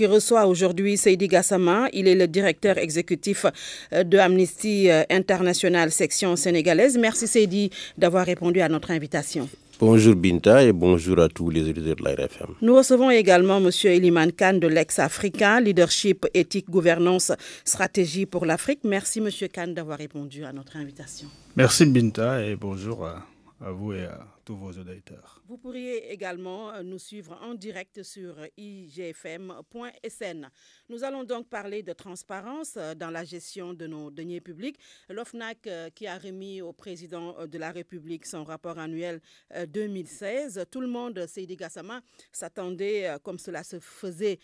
qui reçoit aujourd'hui Seydi Gassama. Il est le directeur exécutif de Amnesty International section sénégalaise. Merci Seydi d'avoir répondu à notre invitation. Bonjour Binta et bonjour à tous les auditeurs de l'ARFM. Nous recevons également M. Eliman Kane de l'Ex-Africa, leadership, éthique, gouvernance, stratégie pour l'Afrique. Merci M. Kane d'avoir répondu à notre invitation. Merci Binta et bonjour à vous et à tous vos auditeurs. Vous pourriez également nous suivre en direct sur igfm.sn. Nous allons donc parler de transparence dans la gestion de nos deniers publics. L'OFNAC qui a remis au président de la République son rapport annuel 2016. Tout le monde, Seydi Gassama, s'attendait, comme cela se faisait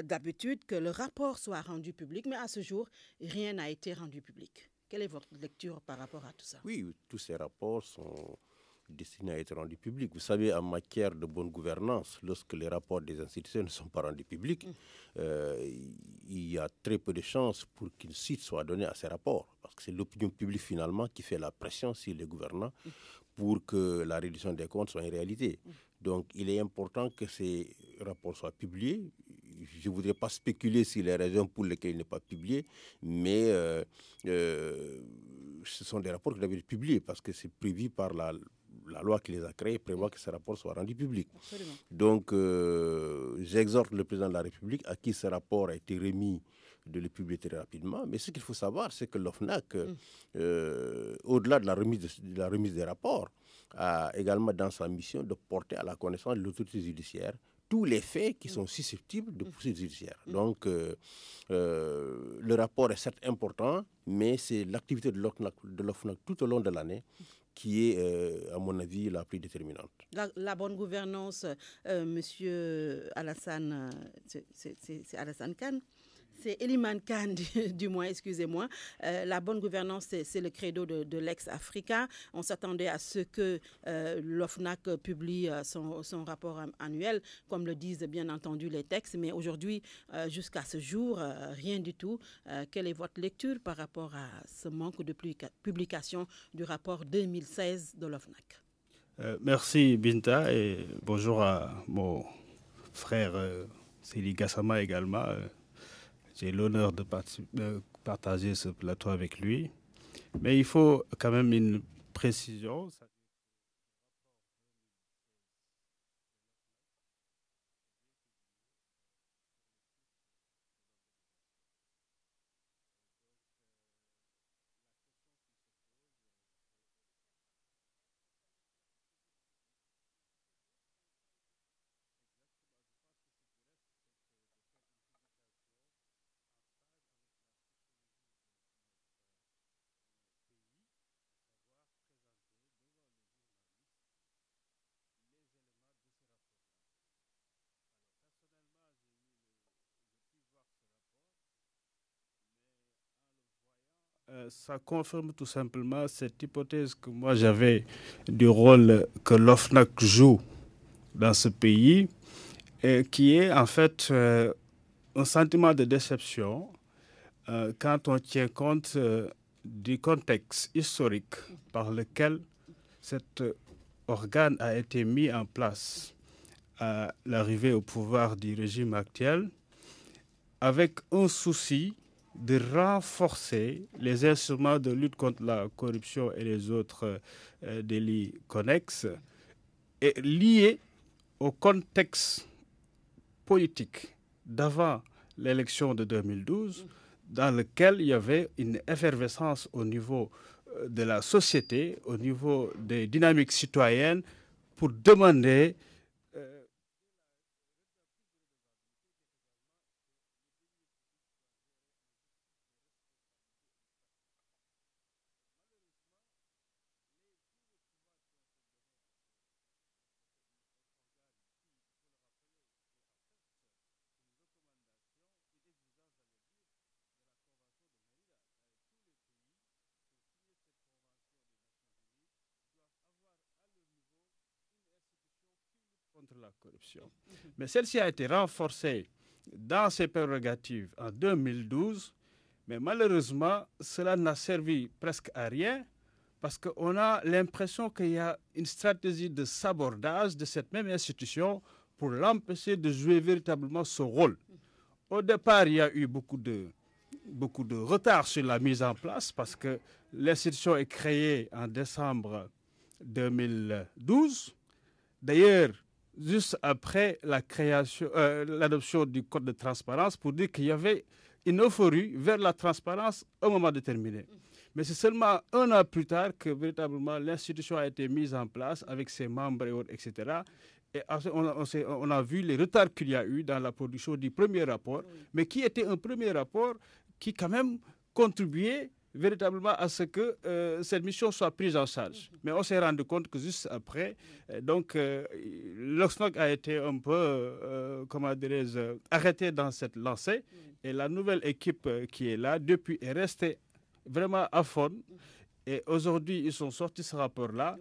d'habitude, que le rapport soit rendu public. Mais à ce jour, rien n'a été rendu public. Quelle est votre lecture par rapport à tout ça? Oui, tous ces rapports sont destinés à être rendus publics. Vous savez, en matière de bonne gouvernance, lorsque les rapports des institutions ne sont pas rendus publics, il y a très peu de chances pour qu'une suite soit donnée à ces rapports. Parce que c'est l'opinion publique finalement qui fait la pression sur les gouvernants pour que la réduction des comptes soit une réalité. Donc il est important que ces rapports soient publiés. Je ne voudrais pas spéculer sur les raisons pour lesquelles il n'est pas publié, mais ce sont des rapports qui doivent être publiés parce que c'est prévu par la loi qui les a créés prévoit que ces rapports soient rendus publics. Absolument. Donc, j'exhorte le président de la République à qui ce rapport a été remis de le publier très rapidement. Mais ce qu'il faut savoir, c'est que l'OFNAC, au-delà de la remise des rapports, a également dans sa mission de porter à la connaissance de l'autorité judiciaire tous les faits qui sont susceptibles de poursuite judiciaire. Donc, le rapport est certes important, mais c'est l'activité de l'OFNAC tout au long de l'année qui est, à mon avis, la plus déterminante. La bonne gouvernance, Monsieur Alassane, c'est Alassane Kane, c'est Eliman Kane, du moins, excusez-moi. La bonne gouvernance, c'est le credo de l'Ex-Africa. On s'attendait à ce que l'OFNAC publie son rapport annuel, comme le disent bien entendu les textes. Mais aujourd'hui, jusqu'à ce jour, rien du tout. Quelle est votre lecture par rapport à ce manque de publication du rapport 2016 de l'OFNAC? Merci Binta et bonjour à mon frère Seydi Gassama également. J'ai l'honneur de partager ce plateau avec lui. Mais il faut quand même une précision. Ça confirme tout simplement cette hypothèse que moi j'avais du rôle que l'OFNAC joue dans ce pays, et qui est en fait un sentiment de déception quand on tient compte du contexte historique par lequel cet organe a été mis en place à l'arrivée au pouvoir du régime actuel, avec un souci de renforcer les instruments de lutte contre la corruption et les autres délits connexes, et liés au contexte politique d'avant l'élection de 2012, dans lequel il y avait une effervescence au niveau de la société, au niveau des dynamiques citoyennes, pour demander contre la corruption. Mais celle-ci a été renforcée dans ses prérogatives en 2012, mais malheureusement, cela n'a servi presque à rien parce qu'on a l'impression qu'il y a une stratégie de sabordage de cette même institution pour l'empêcher de jouer véritablement son rôle. Au départ, il y a eu beaucoup de retard sur la mise en place parce que l'institution est créée en décembre 2012. D'ailleurs, juste après l'adoption du code de transparence, pour dire qu'il y avait une euphorie vers la transparence à un moment déterminé. Mais c'est seulement un an plus tard que véritablement l'institution a été mise en place avec ses membres et autres, etc. Et on a vu les retards qu'il y a eu dans la production du premier rapport, mais qui était un premier rapport qui quand même contribuait véritablement à ce que cette mission soit prise en charge. Mais on s'est rendu compte que juste après, l'OFNAC a été un peu, arrêté dans cette lancée. Et la nouvelle équipe qui est là, depuis, est restée vraiment à fond. Et aujourd'hui, ils sont sortis ce rapport-là,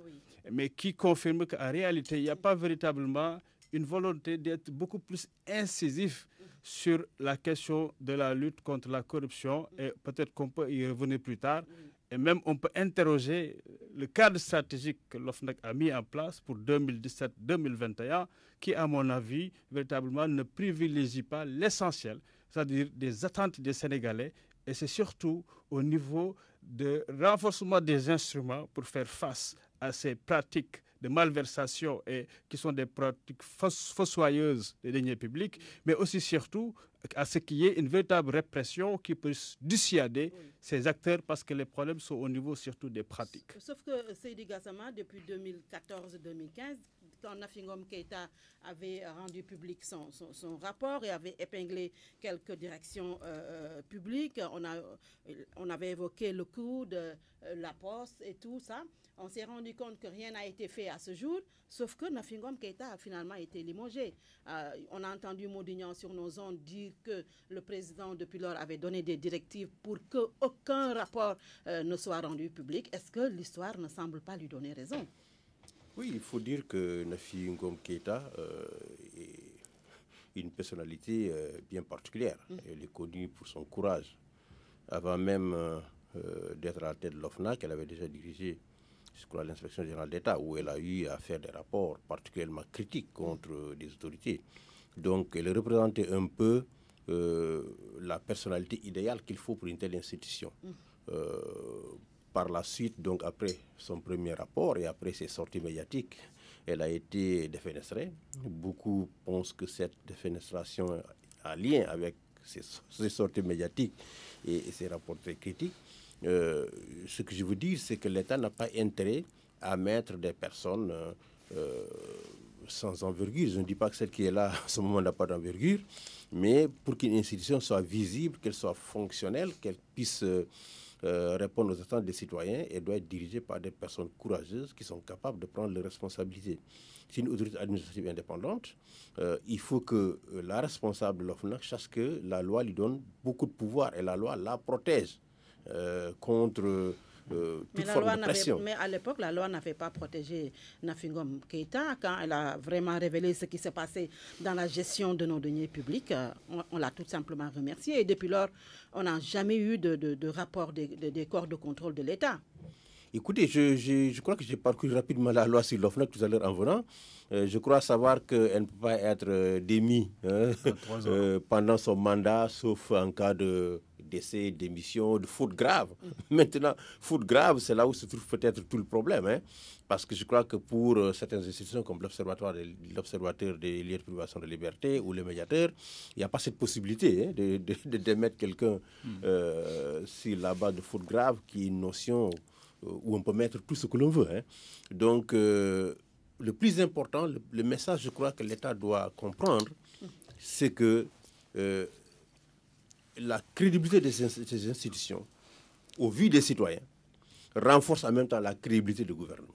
mais qui confirme qu'en réalité, il n'y a pas véritablement une volonté d'être beaucoup plus incisif sur la question de la lutte contre la corruption. Et peut-être qu'on peut y revenir plus tard. Et même, on peut interroger le cadre stratégique que l'OFNAC a mis en place pour 2017-2021, qui, à mon avis, véritablement ne privilégie pas l'essentiel, c'est-à-dire des attentes des Sénégalais. Et c'est surtout au niveau de renforcement des instruments pour faire face à ces pratiques de malversation et qui sont des pratiques fossoyeuses des deniers publics, mais aussi surtout à ce qu'il y ait une véritable répression qui puisse dissuader ces acteurs parce que les problèmes sont au niveau surtout des pratiques. Sauf que Seydi Gassama, depuis 2014-2015, quand Nafi Ngom Keïta avait rendu public son rapport et avait épinglé quelques directions publiques, on avait évoqué le coût de la poste et tout ça. On s'est rendu compte que rien n'a été fait à ce jour, sauf que Nafi Ngom Keïta a finalement été limogé. On a entendu Modignan sur nos ondes dire que le président depuis lors avait donné des directives pour qu'aucun rapport ne soit rendu public. Est-ce que l'histoire ne semble pas lui donner raison? Oui, il faut dire que Nafi Ngom Keïta est une personnalité bien particulière. Elle est connue pour son courage. Avant même d'être à la tête de l'OFNAC, elle avait déjà dirigé, je crois, l'inspection générale d'État, où elle a eu à faire des rapports particulièrement critiques contre des autorités. Donc, elle représentait un peu la personnalité idéale qu'il faut pour une telle institution. Par la suite, donc après son premier rapport et après ses sorties médiatiques, elle a été défenestrée. Beaucoup pensent que cette défenestration a lien avec ses sorties médiatiques et ses rapports très critiques. Ce que je veux dire, c'est que l'État n'a pas intérêt à mettre des personnes sans envergure. Je ne dis pas que celle qui est là, à ce moment, n'a pas d'envergure, mais pour qu'une institution soit visible, qu'elle soit fonctionnelle, qu'elle puisse répondre aux attentes des citoyens, elle doit être dirigée par des personnes courageuses qui sont capables de prendre leurs responsabilités. C'est une autorité administrative indépendante. Il faut que la responsable de l'OFNAC sache que la loi lui donne beaucoup de pouvoir et la loi la protège contre toute forme de pression. Mais à l'époque, la loi n'avait pas protégé Nafi Ngom Keïta. Quand elle a vraiment révélé ce qui s'est passé dans la gestion de nos deniers publics, on l'a tout simplement remercié. Et depuis lors, on n'a jamais eu de rapport des corps de contrôle de l'État. Écoutez, je crois que j'ai parcouru rapidement la loi sur l'OFNAC tout à l'heure en venant. Je crois savoir qu'elle ne peut pas être démise pendant son mandat, sauf en cas de décès, d'émission, de faute grave. Maintenant, faute grave, c'est là où se trouve peut-être tout le problème. Parce que je crois que pour certaines institutions comme l'Observatoire des lieux de privation de liberté ou le médiateur, il n'y a pas cette possibilité de démettre quelqu'un sur la base de faute grave, qui est une notion où on peut mettre tout ce que l'on veut. Donc, le plus important, le message, je crois, que l'État doit comprendre, c'est que la crédibilité de ces institutions, au vu des citoyens, renforce en même temps la crédibilité du gouvernement.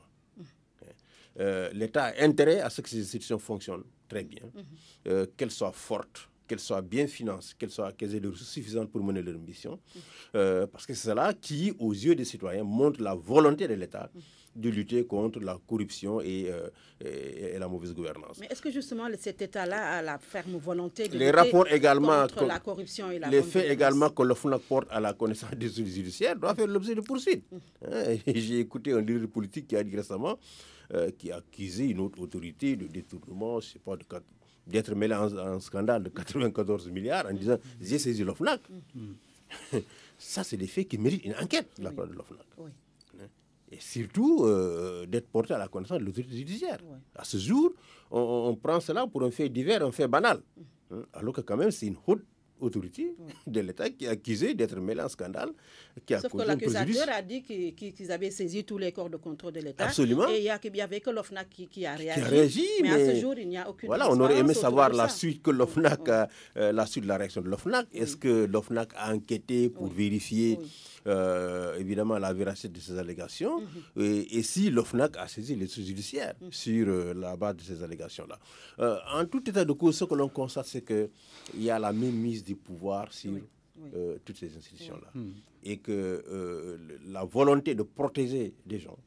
L'État a intérêt à ce que ces institutions fonctionnent très bien, qu'elles soient fortes, qu'elles soient bien financées, qu'elles aient des ressources suffisantes pour mener leur mission, parce que c'est cela qui, aux yeux des citoyens, montre la volonté de l'État de lutter contre la corruption et la mauvaise gouvernance. Mais est-ce que justement cet État-là a la ferme volonté de lutter contre la corruption et la les faits également que l'OFNAC porte à la connaissance des judiciaires doivent faire l'objet de poursuites. J'ai écouté un leader politique qui a dit récemment, qui a accusé une autre autorité de détournement, je ne sais pas, d'être mêlé en un scandale de 94 milliards en disant j'ai saisi l'OFNAC. Ça, c'est des faits qui méritent une enquête de la part de l'OFNAC. Et surtout d'être porté à la connaissance de l'autorité judiciaire. À ce jour, on prend cela pour un fait divers, un fait banal. Alors que quand même, c'est une haute autorité de l'État qui est accusée d'être mêlée en scandale. Sauf que l'accusateur a dit qu'ils avaient saisi tous les corps de contrôle de l'État. Absolument. Et il n'y avait que l'OFNAC qui a réagi. Mais à ce jour, il n'y a aucune Voilà, on aurait aimé savoir la suite que l'OFNAC, la suite de la réaction de l'OFNAC. Est-ce que l'OFNAC a enquêté pour vérifier évidemment la véracité de ces allégations et si l'OFNAC a saisi les sources judiciaires sur la base de ces allégations-là. En tout état de cause, ce que l'on constate, c'est qu'il y a la même mise du pouvoir sur toutes ces institutions-là. Et que la volonté de protéger des gens,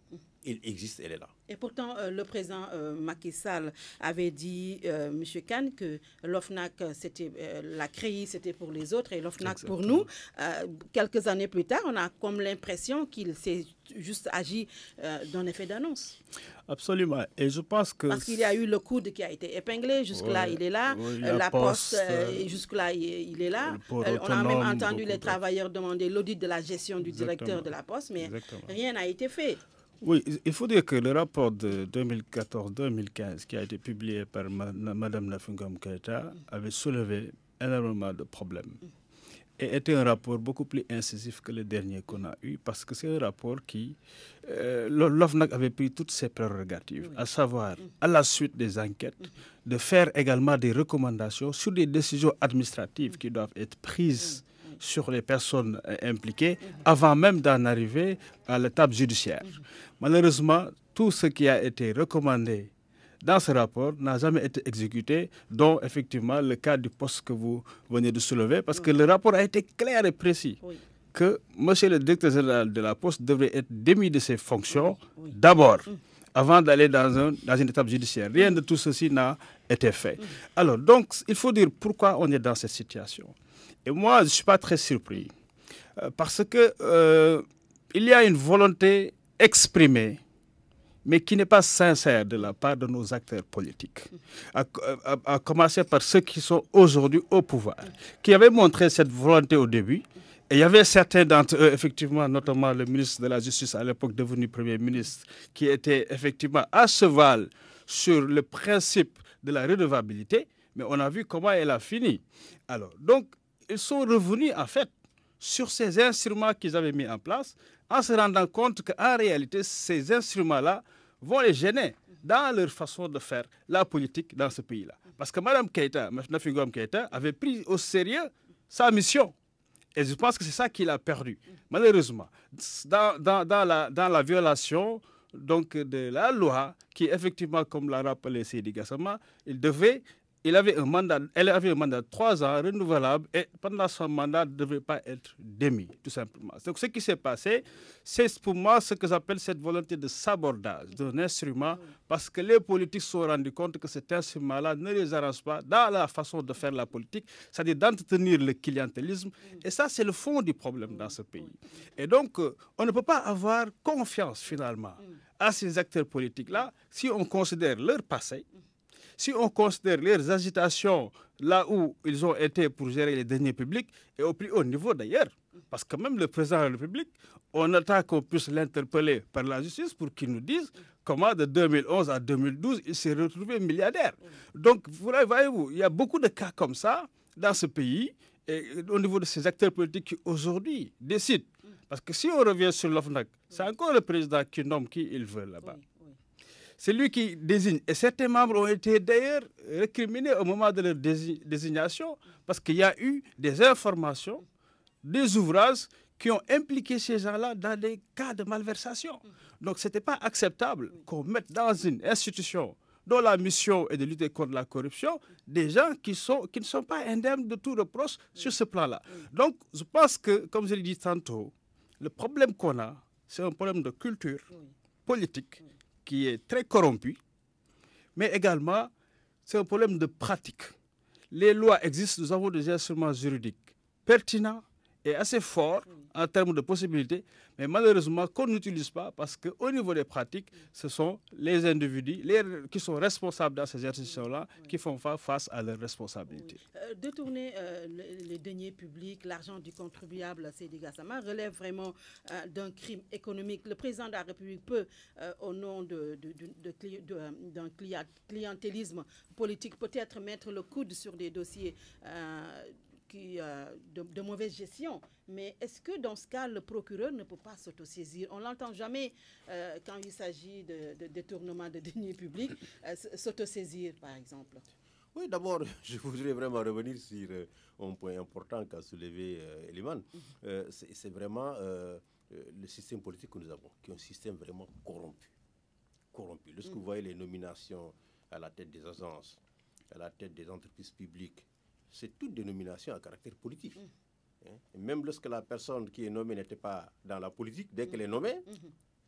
il existe, elle est là. Et pourtant, le président Macky Sall avait dit, M. Kane, que l'OFNAC, la CREI, c'était pour les autres et l'OFNAC pour nous. Quelques années plus tard, on a comme l'impression qu'il s'est juste agi d'un effet d'annonce. Absolument. Et je pense que... Parce qu'il y a eu le coude qui a été épinglé, jusque-là, il est là. La Poste, jusque-là, il est là. On a même entendu les travailleurs demander l'audit de la gestion du directeur de la Poste, mais rien n'a été fait. Oui, il faut dire que le rapport de 2014-2015 qui a été publié par Mme Nafi Ngom Keïta avait soulevé énormément de problèmes et était un rapport beaucoup plus incisif que le dernier qu'on a eu parce que c'est un rapport qui... l'OFNAC avait pris toutes ses prérogatives, à savoir, à la suite des enquêtes, de faire également des recommandations sur des décisions administratives qui doivent être prises sur les personnes impliquées avant même d'en arriver à l'étape judiciaire. Malheureusement, tout ce qui a été recommandé dans ce rapport n'a jamais été exécuté, dont effectivement le cas du poste que vous venez de soulever, parce que le rapport a été clair et précis que M. le directeur général de la Poste devrait être démis de ses fonctions d'abord, avant d'aller dans une étape judiciaire. Rien de tout ceci n'a été fait. Alors, donc, il faut dire pourquoi on est dans cette situation. Et moi, je ne suis pas très surpris, parce que il y a une volonté exprimée, mais qui n'est pas sincère de la part de nos acteurs politiques, à commencer par ceux qui sont aujourd'hui au pouvoir, qui avaient montré cette volonté au début. Et il y avait certains d'entre eux, effectivement, notamment le ministre de la Justice à l'époque devenu Premier ministre, qui était effectivement à cheval sur le principe de la redevabilité, mais on a vu comment elle a fini. Alors, donc, ils sont revenus en fait sur ces instruments qu'ils avaient mis en place en se rendant compte qu'en réalité, ces instruments-là vont les gêner dans leur façon de faire la politique dans ce pays-là. Parce que Mme Keïta, Nafi Ngom Keïta, avait pris au sérieux sa mission. Et je pense que c'est ça qu'il a perdu, malheureusement, dans la violation donc, de la loi qui, effectivement, comme l'a rappelé Seydi Gassama, elle avait un mandat de 3 ans renouvelable et pendant son mandat ne devait pas être démis, tout simplement. Donc ce qui s'est passé, c'est pour moi ce que j'appelle cette volonté de sabordage d'un instrument parce que les politiques se sont rendus compte que cet instrument-là ne les arrange pas dans la façon de faire la politique, c'est-à-dire d'entretenir le clientélisme. Et ça, c'est le fond du problème dans ce pays. Et donc, on ne peut pas avoir confiance finalement à ces acteurs politiques-là si on considère leur passé, si on considère leurs agitations là où ils ont été pour gérer les deniers publics et au plus haut niveau d'ailleurs, parce que même le président de la République, on attend qu'on puisse l'interpeller par la justice pour qu'il nous dise comment de 2011 à 2012 il s'est retrouvé milliardaire. Donc, voyez-vous, il y a beaucoup de cas comme ça dans ce pays et au niveau de ces acteurs politiques qui aujourd'hui décident. Parce que si on revient sur l'OFNAC, c'est encore le président qui nomme qui il veut là-bas. C'est lui qui désigne. Et certains membres ont été d'ailleurs récriminés au moment de leur désignation parce qu'il y a eu des informations, des ouvrages qui ont impliqué ces gens-là dans des cas de malversation. Donc ce n'était pas acceptable qu'on mette dans une institution dont la mission est de lutter contre la corruption des gens qui ne sont pas indemnes de tout reproche sur ce plan-là. Donc je pense que, comme je l'ai dit tantôt, le problème qu'on a, c'est un problème de culture politique qui est très corrompu, mais également, c'est un problème de pratique. Les lois existent, nous avons des instruments juridiques pertinents est assez fort en termes de possibilités, mais malheureusement qu'on n'utilise pas parce qu'au niveau des pratiques, ce sont les individus qui sont responsables dans ces institutions-là qui font face à leurs responsabilités. Détourner les deniers publics, l'argent du contribuable, Seydi Gassama, relève vraiment d'un crime économique. Le président de la République peut, au nom d'un clientélisme politique, peut-être mettre le coude sur des dossiers de mauvaise gestion. Mais est-ce que dans ce cas, le procureur ne peut pas s'autosaisir? On ne l'entend jamais quand il s'agit de détournement de deniers publics, s'autosaisir par exemple. Oui, d'abord, je voudrais vraiment revenir sur un point important qu'a soulevé Eliman. C'est vraiment le système politique que nous avons, qui est un système vraiment corrompu. Lorsque vous voyez les nominations à la tête des agences, à la tête des entreprises publiques, c'est toutes des nominations à caractère politique. Même lorsque la personne qui est nommée n'était pas dans la politique, dès qu'elle est nommée,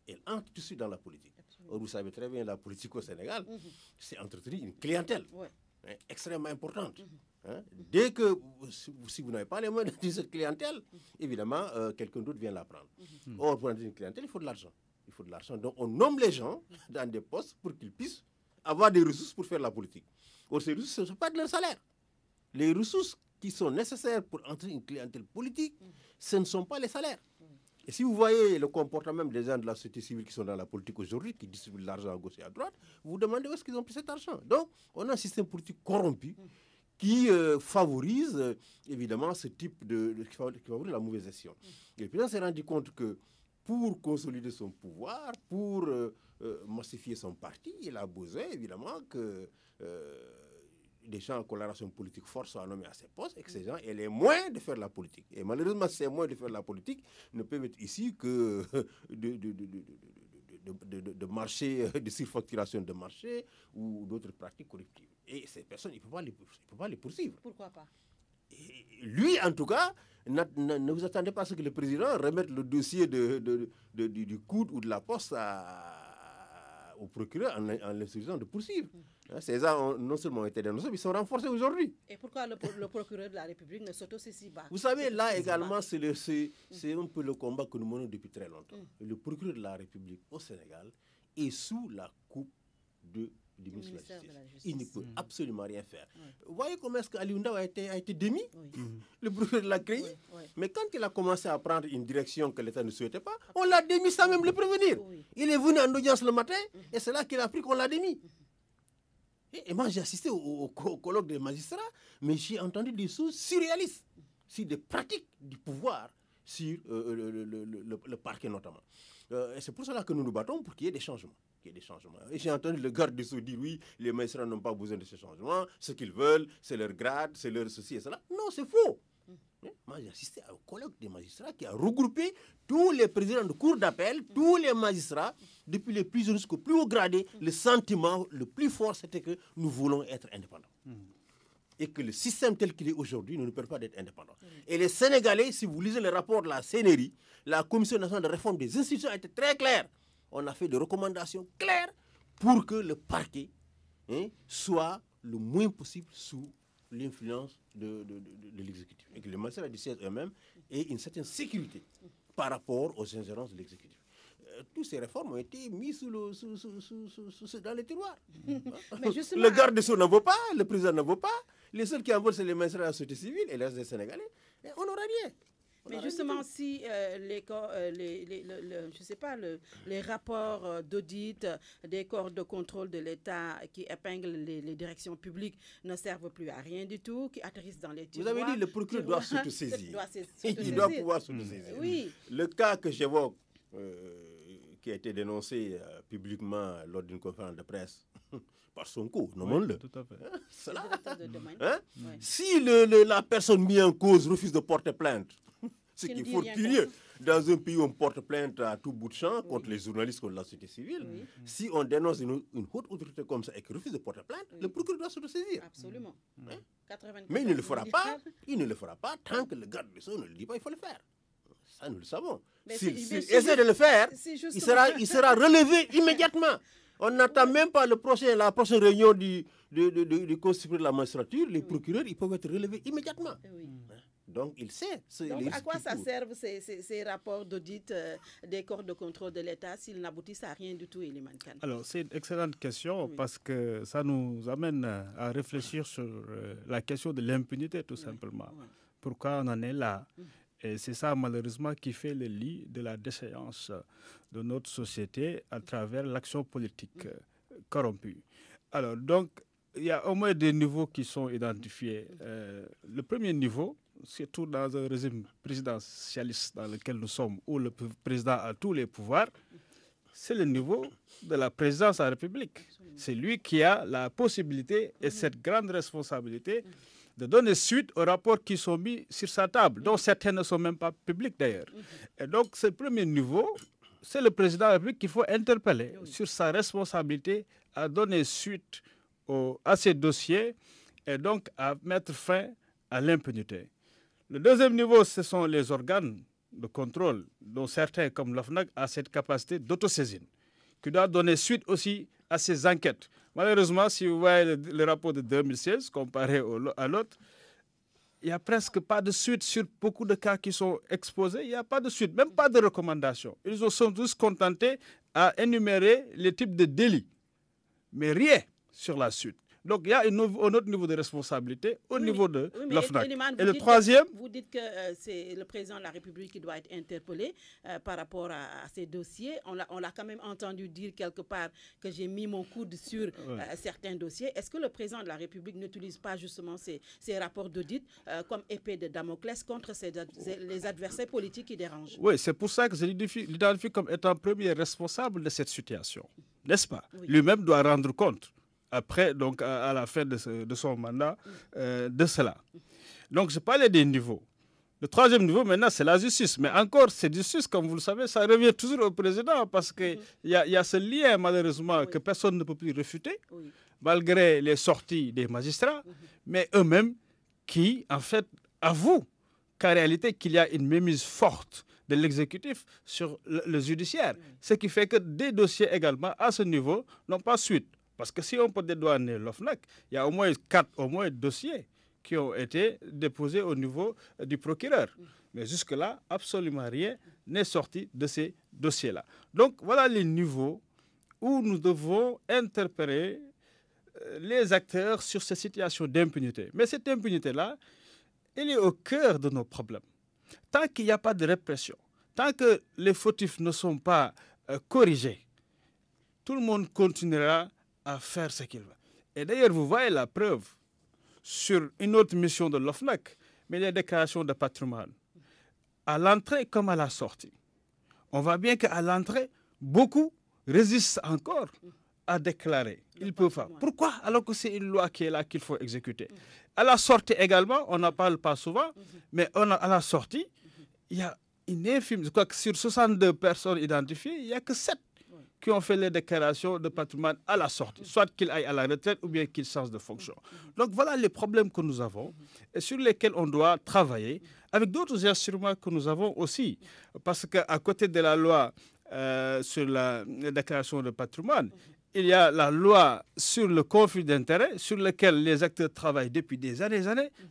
elle entre tout de suite dans la politique. Or, vous savez très bien, la politique au Sénégal, c'est entretenir une clientèle extrêmement importante. Dès que, si vous n'avez pas les moyens de cette clientèle, évidemment, quelqu'un d'autre vient la prendre. Or, pour entretenir une clientèle, il faut de l'argent. Donc, on nomme les gens dans des postes pour qu'ils puissent avoir des ressources pour faire la politique. Or, ces ressources, ce ne sont pas de leur salaire. Les ressources qui sont nécessaires pour entrer une clientèle politique, ce ne sont pas les salaires. Et si vous voyez le comportement même des gens de la société civile qui sont dans la politique aujourd'hui, qui distribuent de l'argent à gauche et à droite, vous vous demandez où est-ce qu'ils ont pris cet argent. Donc, on a un système politique corrompu qui favorise évidemment ce type qui favorise la mauvaise gestion. Et le président s'est rendu compte que pour consolider son pouvoir, pour massifier son parti, il a besoin évidemment que des gens en coloration politique forte soient nommés à ces postes et que ces gens aient les moyens de faire la politique. Et malheureusement, ces moyens de faire la politique ne peuvent être ici que de marché, de surfacturation de marché ou d'autres pratiques corruptives. Et ces personnes, il ne peut pas les poursuivre. Pourquoi pas? Et lui, en tout cas, ne vous attendez pas à ce que le président remette le dossier du coude ou de la poste au procureur en l'instruisant de poursuivre. Ces gens ont non seulement été dénoncés, mais ils sont renforcés aujourd'hui. Et pourquoi le procureur de la République ne s'autosaisit pas? Vous savez, là également, c'est un peu le combat que nous menons depuis très longtemps. Le procureur de la République au Sénégal est sous la coupe du ministère de la Justice. Il ne peut absolument rien faire. Vous voyez comment est-ce qu'Ali Ndao a été démis? Le procureur l'a créé. Mais quand il a commencé à prendre une direction que l'État ne souhaitait pas, on l'a démis sans même le prévenir. Il est venu en audience le matin et c'est là qu'il a appris qu'on l'a démis. Et moi, j'ai assisté au colloque des magistrats, mais j'ai entendu des choses surréalistes sur des pratiques du pouvoir sur le parquet notamment. Et c'est pour cela que nous nous battons pour qu'il y ait des changements. Et j'ai entendu le garde des Sceaux dire oui, les magistrats n'ont pas besoin de ces changements, ce qu'ils veulent, c'est leur grade, c'est leur ceci et cela. Non, c'est faux. Moi, j'ai assisté au colloque des magistrats qui a regroupé tous les présidents de cour d'appel, tous les magistrats, depuis les plus jeunes jusqu'aux plus hauts gradés. Le sentiment le plus fort, c'était que nous voulons être indépendants. Et que le système tel qu'il est aujourd'hui ne nous permet pas d'être indépendants. Et les Sénégalais, si vous lisez le rapport de la CNRI, la Commission nationale de réforme des institutions a été très claire. On a fait des recommandations claires pour que le parquet soit le moins possible sous l'influence de l'exécutif. Et que les magistrats du siège eux-mêmes aient une certaine sécurité par rapport aux ingérences de l'exécutif. Toutes ces réformes ont été mises dans les tiroirs. Le garde des Sceaux n'en veut pas, le président n'en veut pas. Les seuls qui en veulent, c'est les magistrats de la société civile et les restes des Sénégalais. Et on n'aura rien. Mais justement, si les rapports d'audit des corps de contrôle de l'État qui épinglent les directions publiques ne servent plus à rien du tout, qui atterrissent dans les tiroirs... Vous avez dit le procureur doit s'autosaisir. Il doit pouvoir s'autosaisir. Oui. Le cas que j'évoque, qui a été dénoncé publiquement lors d'une conférence de presse par Sonko, nommons-le. Tout à fait. Si la personne mise en cause refuse de porter plainte, ce qui est fort curieux, dans un pays où on porte plainte à tout bout de champ contre les journalistes, contre la société civile, si on dénonce une haute autorité comme ça et qu'il refuse de porter plainte, le procureur doit s'autosaisir. Absolument. Mais il ne le fera pas. Il ne le fera pas tant que le garde des Sceaux ne le dit pas, il faut le faire. Ça, nous le savons. S'il essaie de le faire, il sera relevé immédiatement. On n'attend même pas la prochaine réunion du Conseil supérieur de la magistrature. Les procureurs, ils peuvent être relevés immédiatement. Donc, il sait. Donc, à quoi ça servent ces rapports d'audit des corps de contrôle de l'État s'ils n'aboutissent à rien du tout, Elimane Kane? Alors, c'est une excellente question parce que ça nous amène à réfléchir sur la question de l'impunité, tout simplement. Pourquoi on en est là? Et c'est ça, malheureusement, qui fait le lit de la déchéance de notre société à travers l'action politique corrompue. Alors, donc, il y a au moins des niveaux qui sont identifiés. Le premier niveau, surtout dans un régime présidentialiste dans lequel nous sommes, où le président a tous les pouvoirs, c'est le niveau de la présidence de la République. C'est lui qui a la possibilité et cette grande responsabilité de donner suite aux rapports qui sont mis sur sa table, dont certains ne sont même pas publics d'ailleurs. Et donc, ce premier niveau, c'est le président de la République qu'il faut interpeller sur sa responsabilité à donner suite à ces dossiers et donc à mettre fin à l'impunité. Le deuxième niveau, ce sont les organes de contrôle, dont certains, comme l'OFNAC, ont cette capacité d'autosaisine, qui doit donner suite aussi à ces enquêtes. Malheureusement, si vous voyez le rapport de 2016 comparé à l'autre, il n'y a presque pas de suite sur beaucoup de cas qui sont exposés. Il n'y a pas de suite, même pas de recommandations. Ils se sont tous contentés à énumérer les types de délits, mais rien sur la suite. Donc, il y a un autre niveau de responsabilité au niveau de l'OFNAC. Et le troisième... Vous dites que c'est le président de la République qui doit être interpellé par rapport à ces dossiers. On l'a quand même entendu dire quelque part que j'ai mis mon coude sur certains dossiers. Est-ce que le président de la République n'utilise pas justement ces rapports d'audit comme épée de Damoclès contre les adversaires politiques qui dérangent? Oui, c'est pour ça que je l'identifie comme étant premier responsable de cette situation. N'est-ce pas? Lui-même doit rendre compte. Après, donc, à la fin de son mandat, de cela. Donc, je parlais des niveaux. Le troisième niveau, maintenant, c'est la justice. Mais encore, cette justice, comme vous le savez, ça revient toujours au président parce qu'il y a ce lien, malheureusement, que personne ne peut plus refuter, malgré les sorties des magistrats, mais eux-mêmes qui, en fait, avouent qu'en réalité, qu'il y a une mainmise forte de l'exécutif sur le judiciaire. Ce qui fait que des dossiers également, à ce niveau, n'ont pas suite. Parce que si on peut dédouaner l'OFNAC, il y a au moins 4 dossiers qui ont été déposés au niveau du procureur. Mais jusque-là, absolument rien n'est sorti de ces dossiers-là. Donc voilà les niveaux où nous devons interpeller les acteurs sur ces situations d'impunité. Mais cette impunité-là, elle est au cœur de nos problèmes. Tant qu'il n'y a pas de répression, tant que les fautifs ne sont pas corrigés, tout le monde continuera à faire ce qu'il veut. Et d'ailleurs, vous voyez la preuve sur une autre mission de l'OFNAC, mais les déclarations de patrimoine. À l'entrée comme à la sortie. On voit bien qu'à l'entrée, beaucoup résistent encore à déclarer. Ils ne peuvent pas. Pourquoi? Alors que c'est une loi qui est là qu'il faut exécuter. À la sortie également, on n'en parle pas souvent, mais à la sortie, il y a une infime. Je crois que sur 62 personnes identifiées, il n'y a que 7 qui ont fait les déclarations de patrimoine à la sortie, soit qu'ils aillent à la retraite ou bien qu'ils changent de fonction. Donc voilà les problèmes que nous avons et sur lesquels on doit travailler avec d'autres instruments que nous avons aussi. Parce qu'à côté de la loi sur la déclaration de patrimoine, il y a la loi sur le conflit d'intérêts, sur laquelle les acteurs travaillent depuis des années,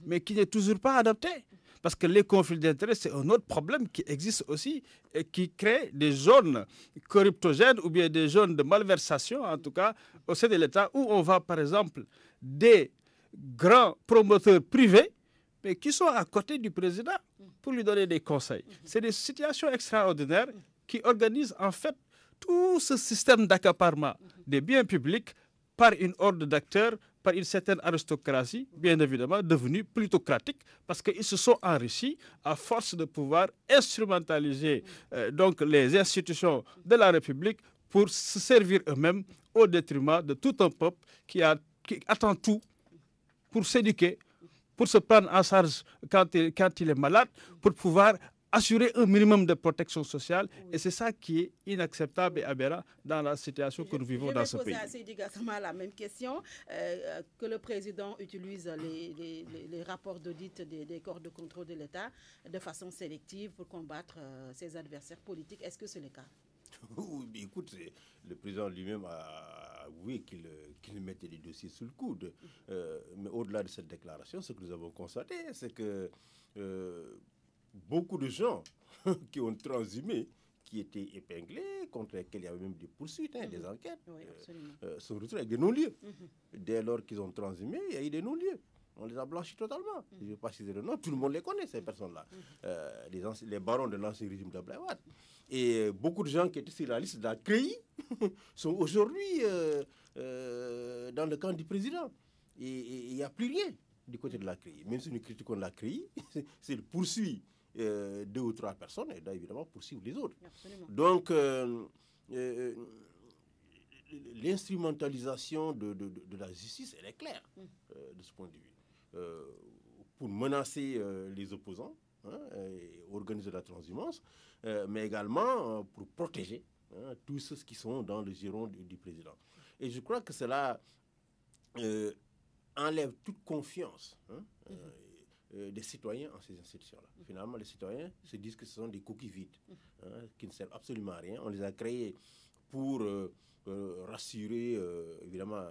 mais qui n'est toujours pas adoptée. Parce que les conflits d'intérêts, c'est un autre problème qui existe aussi et qui crée des zones corruptogènes ou bien des zones de malversation, en tout cas, au sein de l'État, où on va, par exemple, des grands promoteurs privés, mais qui sont à côté du président pour lui donner des conseils. C'est des situations extraordinaires qui organisent, en fait, tout ce système d'accaparement des biens publics par une horde d'acteurs, par une certaine aristocratie, bien évidemment, devenue plutocratique, parce qu'ils se sont enrichis à force de pouvoir instrumentaliser donc les institutions de la République pour se servir eux-mêmes au détriment de tout un peuple qui attend tout pour s'éduquer, pour se prendre en charge quand il est malade, pour pouvoir assurer un minimum de protection sociale. Et c'est ça qui est inacceptable et aberrant dans la situation que nous vivons dans ce pays. Je vais poser à Seydi Gassama la même question. Que le président utilise les rapports d'audit des corps de contrôle de l'État de façon sélective pour combattre ses adversaires politiques. Est-ce que c'est le cas? Oui, écoute, le président lui-même a avoué qu'il mettait des dossiers sous le coude. Mais au-delà de cette déclaration, ce que nous avons constaté, c'est que beaucoup de gens qui ont transhumé, qui étaient épinglés, contre lesquels il y avait même des poursuites, des enquêtes, sont retrouvés avec des non-lieux. Dès lors qu'ils ont transhumé, il y a eu des non-lieux. On les a blanchis totalement. Je ne vais pas citer le nom, tout le monde les connaît, ces personnes-là. Les barons de l'ancien régime d'Ablaye Wade. Et beaucoup de gens qui étaient sur la liste de la CREI sont aujourd'hui dans le camp du président. Et il n'y a plus rien du côté de la CREI. Même si nous critiquons la CREI, c'est le poursuit 2 ou 3 personnes et doit évidemment poursuivre les autres. Absolument. Donc, l'instrumentalisation de la justice, elle est claire de ce point de vue. Pour menacer les opposants, et organiser la transhumance, mais également pour protéger tous ceux qui sont dans le giron du président. Et je crois que cela enlève toute confiance des citoyens en ces institutions-là. Finalement, les citoyens se disent que ce sont des coquilles vides, qui ne servent absolument à rien. On les a créés pour rassurer, évidemment,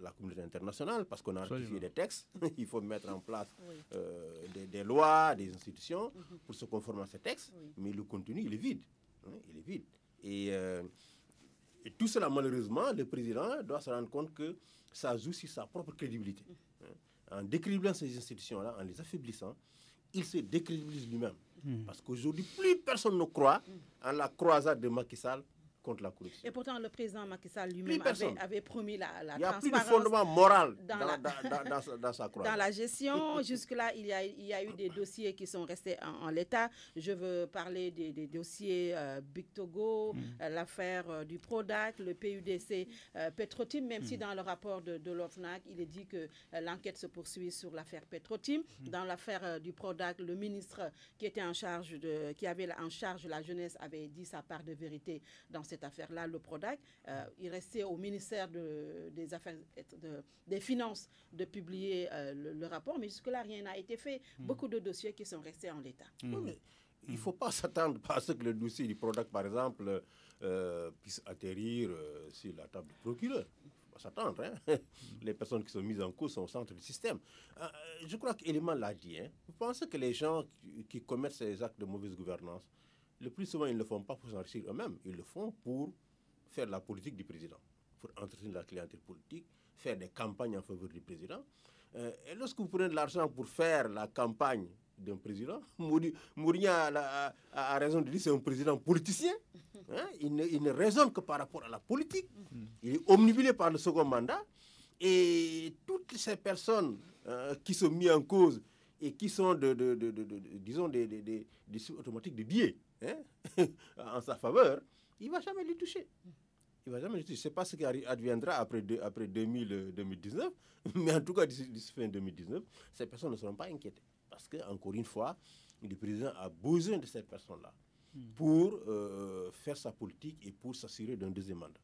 la communauté internationale, parce qu'on a ratifié des textes. Il faut mettre en place des lois, des institutions pour se conformer à ces textes. Mais le contenu, il est vide. Il est vide. Et tout cela, malheureusement, le président doit se rendre compte que ça joue sur sa propre crédibilité. En décrédibilisant ces institutions-là, en les affaiblissant, il se décrédibilise lui-même. Parce qu'aujourd'hui, plus personne ne croit en la croisade de Macky Sall contre la corruption. Et pourtant, le président Macky Sall lui-même avait promis la transparence. Il n'y a plus de fondement moral dans sa croisade. Dans la gestion, jusque-là, il y a eu des dossiers qui sont restés en l'état. Je veux parler des dossiers Big Togo, l'affaire du Prodac, le PUDC Petrotim, même si dans le rapport de l'OFNAC, il est dit que l'enquête se poursuit sur l'affaire Petrotim. Dans l'affaire du Prodac, le ministre qui avait en charge la jeunesse avait dit sa part de vérité dans cette affaire-là, le Prodac. Il restait au ministère des Finances de publier le rapport, mais jusque-là, rien n'a été fait. Beaucoup de dossiers qui sont restés en l'état. Oui, il ne faut pas s'attendre à ce que le dossier du Prodac, par exemple, puisse atterrir sur la table du procureur. Il ne faut pas s'attendre. Les personnes qui sont mises en cause sont au centre du système. Je crois qu'Élément l'a dit. Vous pensez que les gens qui commettent ces actes de mauvaise gouvernance, le plus souvent, ils ne le font pas pour s'enrichir eux-mêmes. Ils le font pour faire la politique du président, pour entretenir la clientèle politique, faire des campagnes en faveur du président. Et lorsque vous prenez de l'argent pour faire la campagne d'un président, Mouria a raison de dire que c'est un président politicien. Il ne raisonne que par rapport à la politique. Il est omnibulé par le second mandat. Et toutes ces personnes qui sont mises en cause et qui sont, disons, des automatiques de billets en sa faveur, il ne va jamais les toucher. Il va jamais les toucher. Je ne sais pas ce qui adviendra après 2019, mais en tout cas, d'ici fin 2019, ces personnes ne seront pas inquiétées. Parce qu'encore une fois, le président a besoin de ces personnes-là pour faire sa politique et pour s'assurer d'un deuxième mandat.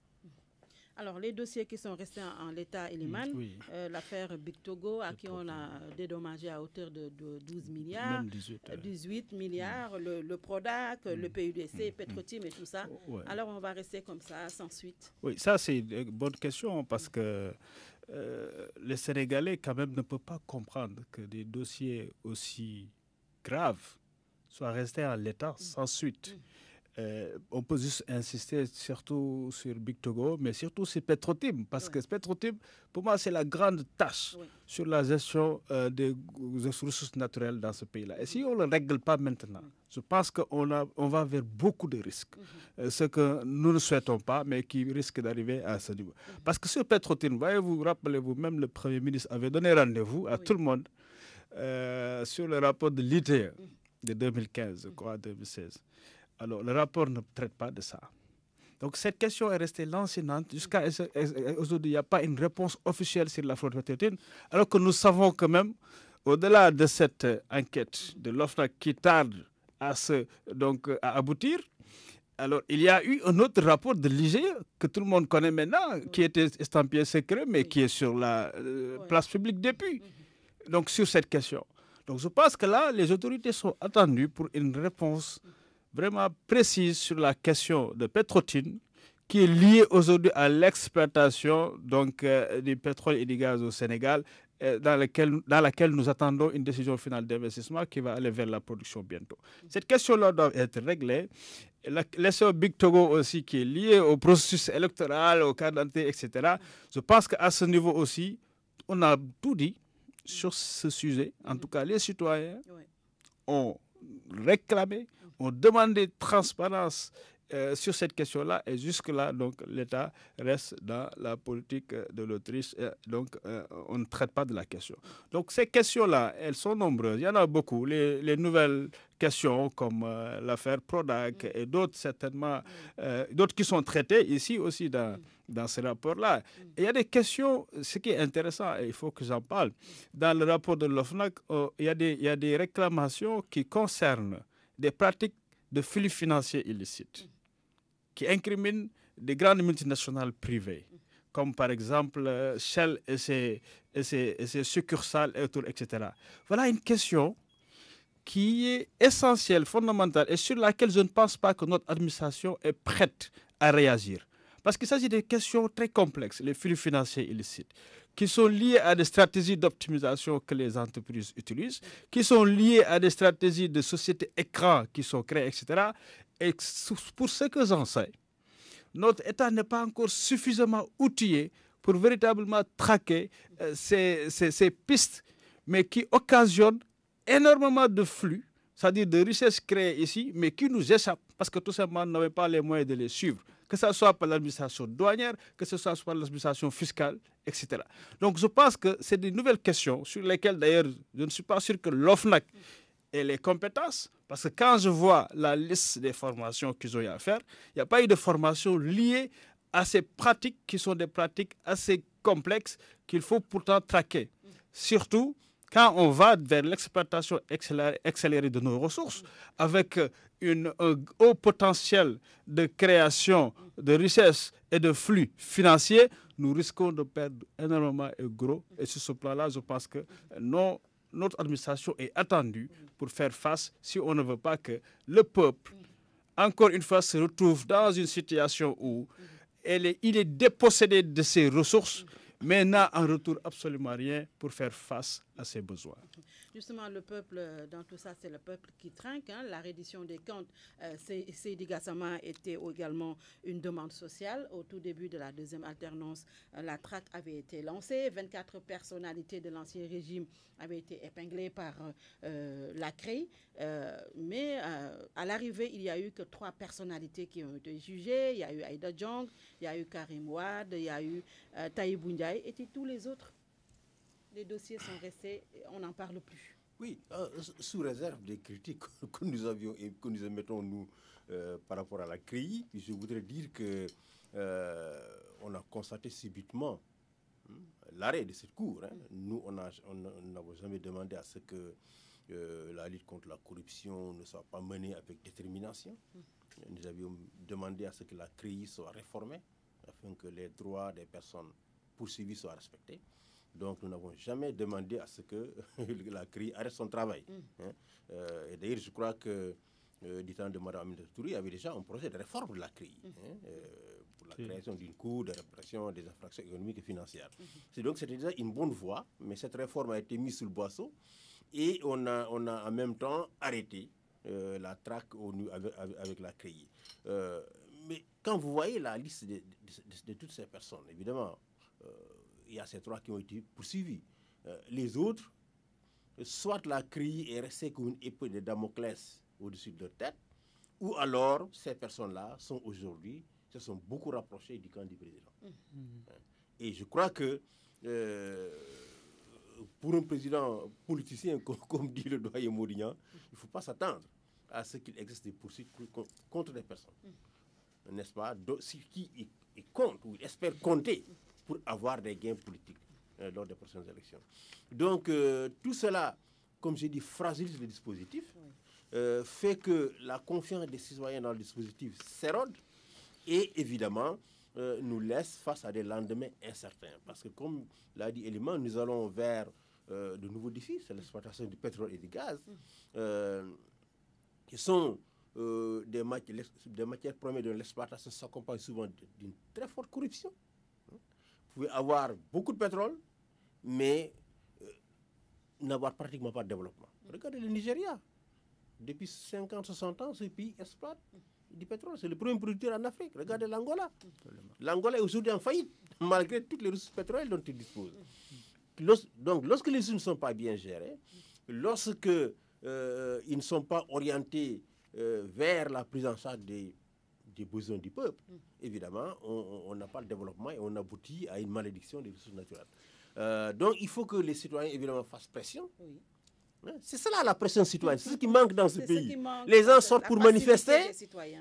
Alors, les dossiers qui sont restés en l'état, Eliman, l'affaire Big Togo, à qui on a dédommagé à hauteur de 12 milliards, 18 milliards, le Prodac, le PUDC, Petrotim et tout ça. Alors, on va rester comme ça, sans suite. Oui, ça, c'est une bonne question parce que les Sénégalais, quand même, ne peuvent pas comprendre que des dossiers aussi graves soient restés en l'état sans suite. On peut juste insister surtout sur Big Togo, mais surtout sur Petrotim, parce que Petrotim, pour moi, c'est la grande tâche sur la gestion des ressources naturelles dans ce pays-là. Et si on ne le règle pas maintenant, je pense qu'on va vers beaucoup de risques, ce que nous ne souhaitons pas, mais qui risque d'arriver à ce niveau. Parce que sur Petrotim, rappelez-vous, même le Premier ministre avait donné rendez-vous à tout le monde sur le rapport de l'ITE de 2015, quoi, 2016. Alors, le rapport ne traite pas de ça. Donc, cette question est restée lancinante. Jusqu'à aujourd'hui, il n'y a pas une réponse officielle sur la fraude pétrolière, alors que nous savons quand même, au-delà de cette enquête de l'OFNAC qui tarde à aboutir, alors il y a eu un autre rapport de l'IGE que tout le monde connaît maintenant, qui était estampillé secret, mais qui est sur la place publique depuis. Donc, sur cette question. Donc, je pense que là, les autorités sont attendues pour une réponse vraiment précise sur la question de Petrotim, qui est liée aujourd'hui à l'exploitation du pétrole et du gaz au Sénégal, dans laquelle nous attendons une décision finale d'investissement qui va aller vers la production bientôt. Cette question-là doit être réglée. L'essai Big Togo aussi, qui est lié au processus électoral, au cadre d'identité, etc. Je pense qu'à ce niveau aussi, on a tout dit sur ce sujet. En tout cas, les citoyens ont réclamé, ont demandé transparence sur cette question-là, et jusque-là, donc, l'État reste dans la politique de l'Autriche, donc on ne traite pas de la question. Donc ces questions-là, elles sont nombreuses, il y en a beaucoup. Les nouvelles questions comme l'affaire Prodac et d'autres certainement, d'autres qui sont traitées ici aussi dans ce rapport-là. Et il y a des questions, ce qui est intéressant, et il faut que j'en parle, dans le rapport de l'OFNAC, il y a des réclamations qui concernent des pratiques de flux financiers illicites, qui incriminent des grandes multinationales privées, comme par exemple Shell et ses succursales, etc. Voilà une question qui est essentielle, fondamentale, et sur laquelle je ne pense pas que notre administration est prête à réagir. Parce qu'il s'agit de questions très complexes, les flux financiers illicites, qui sont liés à des stratégies d'optimisation que les entreprises utilisent, qui sont liées à des stratégies de sociétés écrans qui sont créées, etc. Et pour ce que j'en sais, notre État n'est pas encore suffisamment outillé pour véritablement traquer ces pistes, mais qui occasionnent énormément de flux, c'est-à-dire de richesses créées ici, mais qui nous échappent parce que tout simplement, nous n'avons pas les moyens de les suivre, que ce soit par l'administration douanière, que ce soit par l'administration fiscale, etc. Donc je pense que c'est des nouvelles questions sur lesquelles d'ailleurs je ne suis pas sûr que l'OFNAC ait les compétences, parce que quand je vois la liste des formations qu'ils ont eu à faire, il n'y a pas eu de formation liée à ces pratiques qui sont des pratiques assez complexes qu'il faut pourtant traquer. Surtout quand on va vers l'exploitation accélérée de nos ressources, avec un haut potentiel de création de richesses et de flux financiers, nous risquons de perdre énormément et gros. Et sur ce plan-là, je pense que notre administration est attendue pour faire face, si on ne veut pas que le peuple, encore une fois, se retrouve dans une situation où il est dépossédé de ses ressources, mais n'a en retour absolument rien pour faire face à ses besoins. Justement, le peuple, dans tout ça, c'est le peuple qui trinque. La reddition des comptes, Seydi Gassama était également une demande sociale. Au tout début de la deuxième alternance, la traque avait été lancée. 24 personnalités de l'ancien régime avaient été épinglées par la CREI. Mais à l'arrivée, il n'y a eu que 3 personnalités qui ont été jugées. Il y a eu Aïda Djong, il y a eu Karim Wade, il y a eu Taïb Ndiaye, et tous les autres. Les dossiers sont restés, on n'en parle plus. Oui, sous réserve des critiques que nous avions et que nous émettons, nous, par rapport à la CREI, je voudrais dire que on a constaté subitement l'arrêt de cette cour. Nous, on n'avons jamais demandé à ce que la lutte contre la corruption ne soit pas menée avec détermination. Nous avions demandé à ce que la CREI soit réformée, afin que les droits des personnes poursuivies soient respectés. Donc, nous n'avons jamais demandé à ce que la CREI arrête son travail. Et d'ailleurs, je crois que du temps de Mme Aminata Touré, il y avait déjà un projet de réforme de la CREI pour la création d'une cour de répression des infractions économiques et financières. Donc, c'était déjà une bonne voie, mais cette réforme a été mise sous le boisseau et on a en même temps arrêté la traque avec la CREI. Mais quand vous voyez la liste de toutes ces personnes, évidemment, il y a ces 3 qui ont été poursuivis. Les autres, soit la CREI est restée comme une épée de Damoclès au-dessus de leur tête, ou alors ces personnes-là se sont beaucoup rapprochées du camp du président. Et je crois que pour un président politicien, comme dit le doyen Modignan, il ne faut pas s'attendre à ce qu'il existe des poursuites contre des personnes. N'est-ce pas? Qui compte ou espère compter pour avoir des gains politiques lors des prochaines élections. Donc, tout cela, comme j'ai dit, fragilise le dispositif, fait que la confiance des citoyens dans le dispositif s'érode et, évidemment, nous laisse face à des lendemains incertains. Parce que, comme l'a dit Eliman, nous allons vers de nouveaux défis, c'est l'exploitation du pétrole et du gaz, qui sont des matières premières de l'exploitation s'accompagne souvent d'une très forte corruption. Vous pouvez avoir beaucoup de pétrole, mais n'avoir pratiquement pas de développement. Regardez le Nigeria. Depuis 50-60 ans, ce pays exploite du pétrole. C'est le premier producteur en Afrique. Regardez l'Angola. L'Angola est aujourd'hui en faillite, malgré toutes les ressources pétrolières dont il dispose. Donc, lorsque les ressources ne sont pas bien gérées, lorsque ils ne sont pas orientés vers la prise en charge des besoins du peuple, évidemment, on n'a pas le développement et on aboutit à une malédiction des ressources naturelles. Donc, il faut que les citoyens, évidemment, fassent pression. Oui. C'est cela la pression citoyenne, c'est ce qui manque dans ce pays. Les gens sortent pour manifester,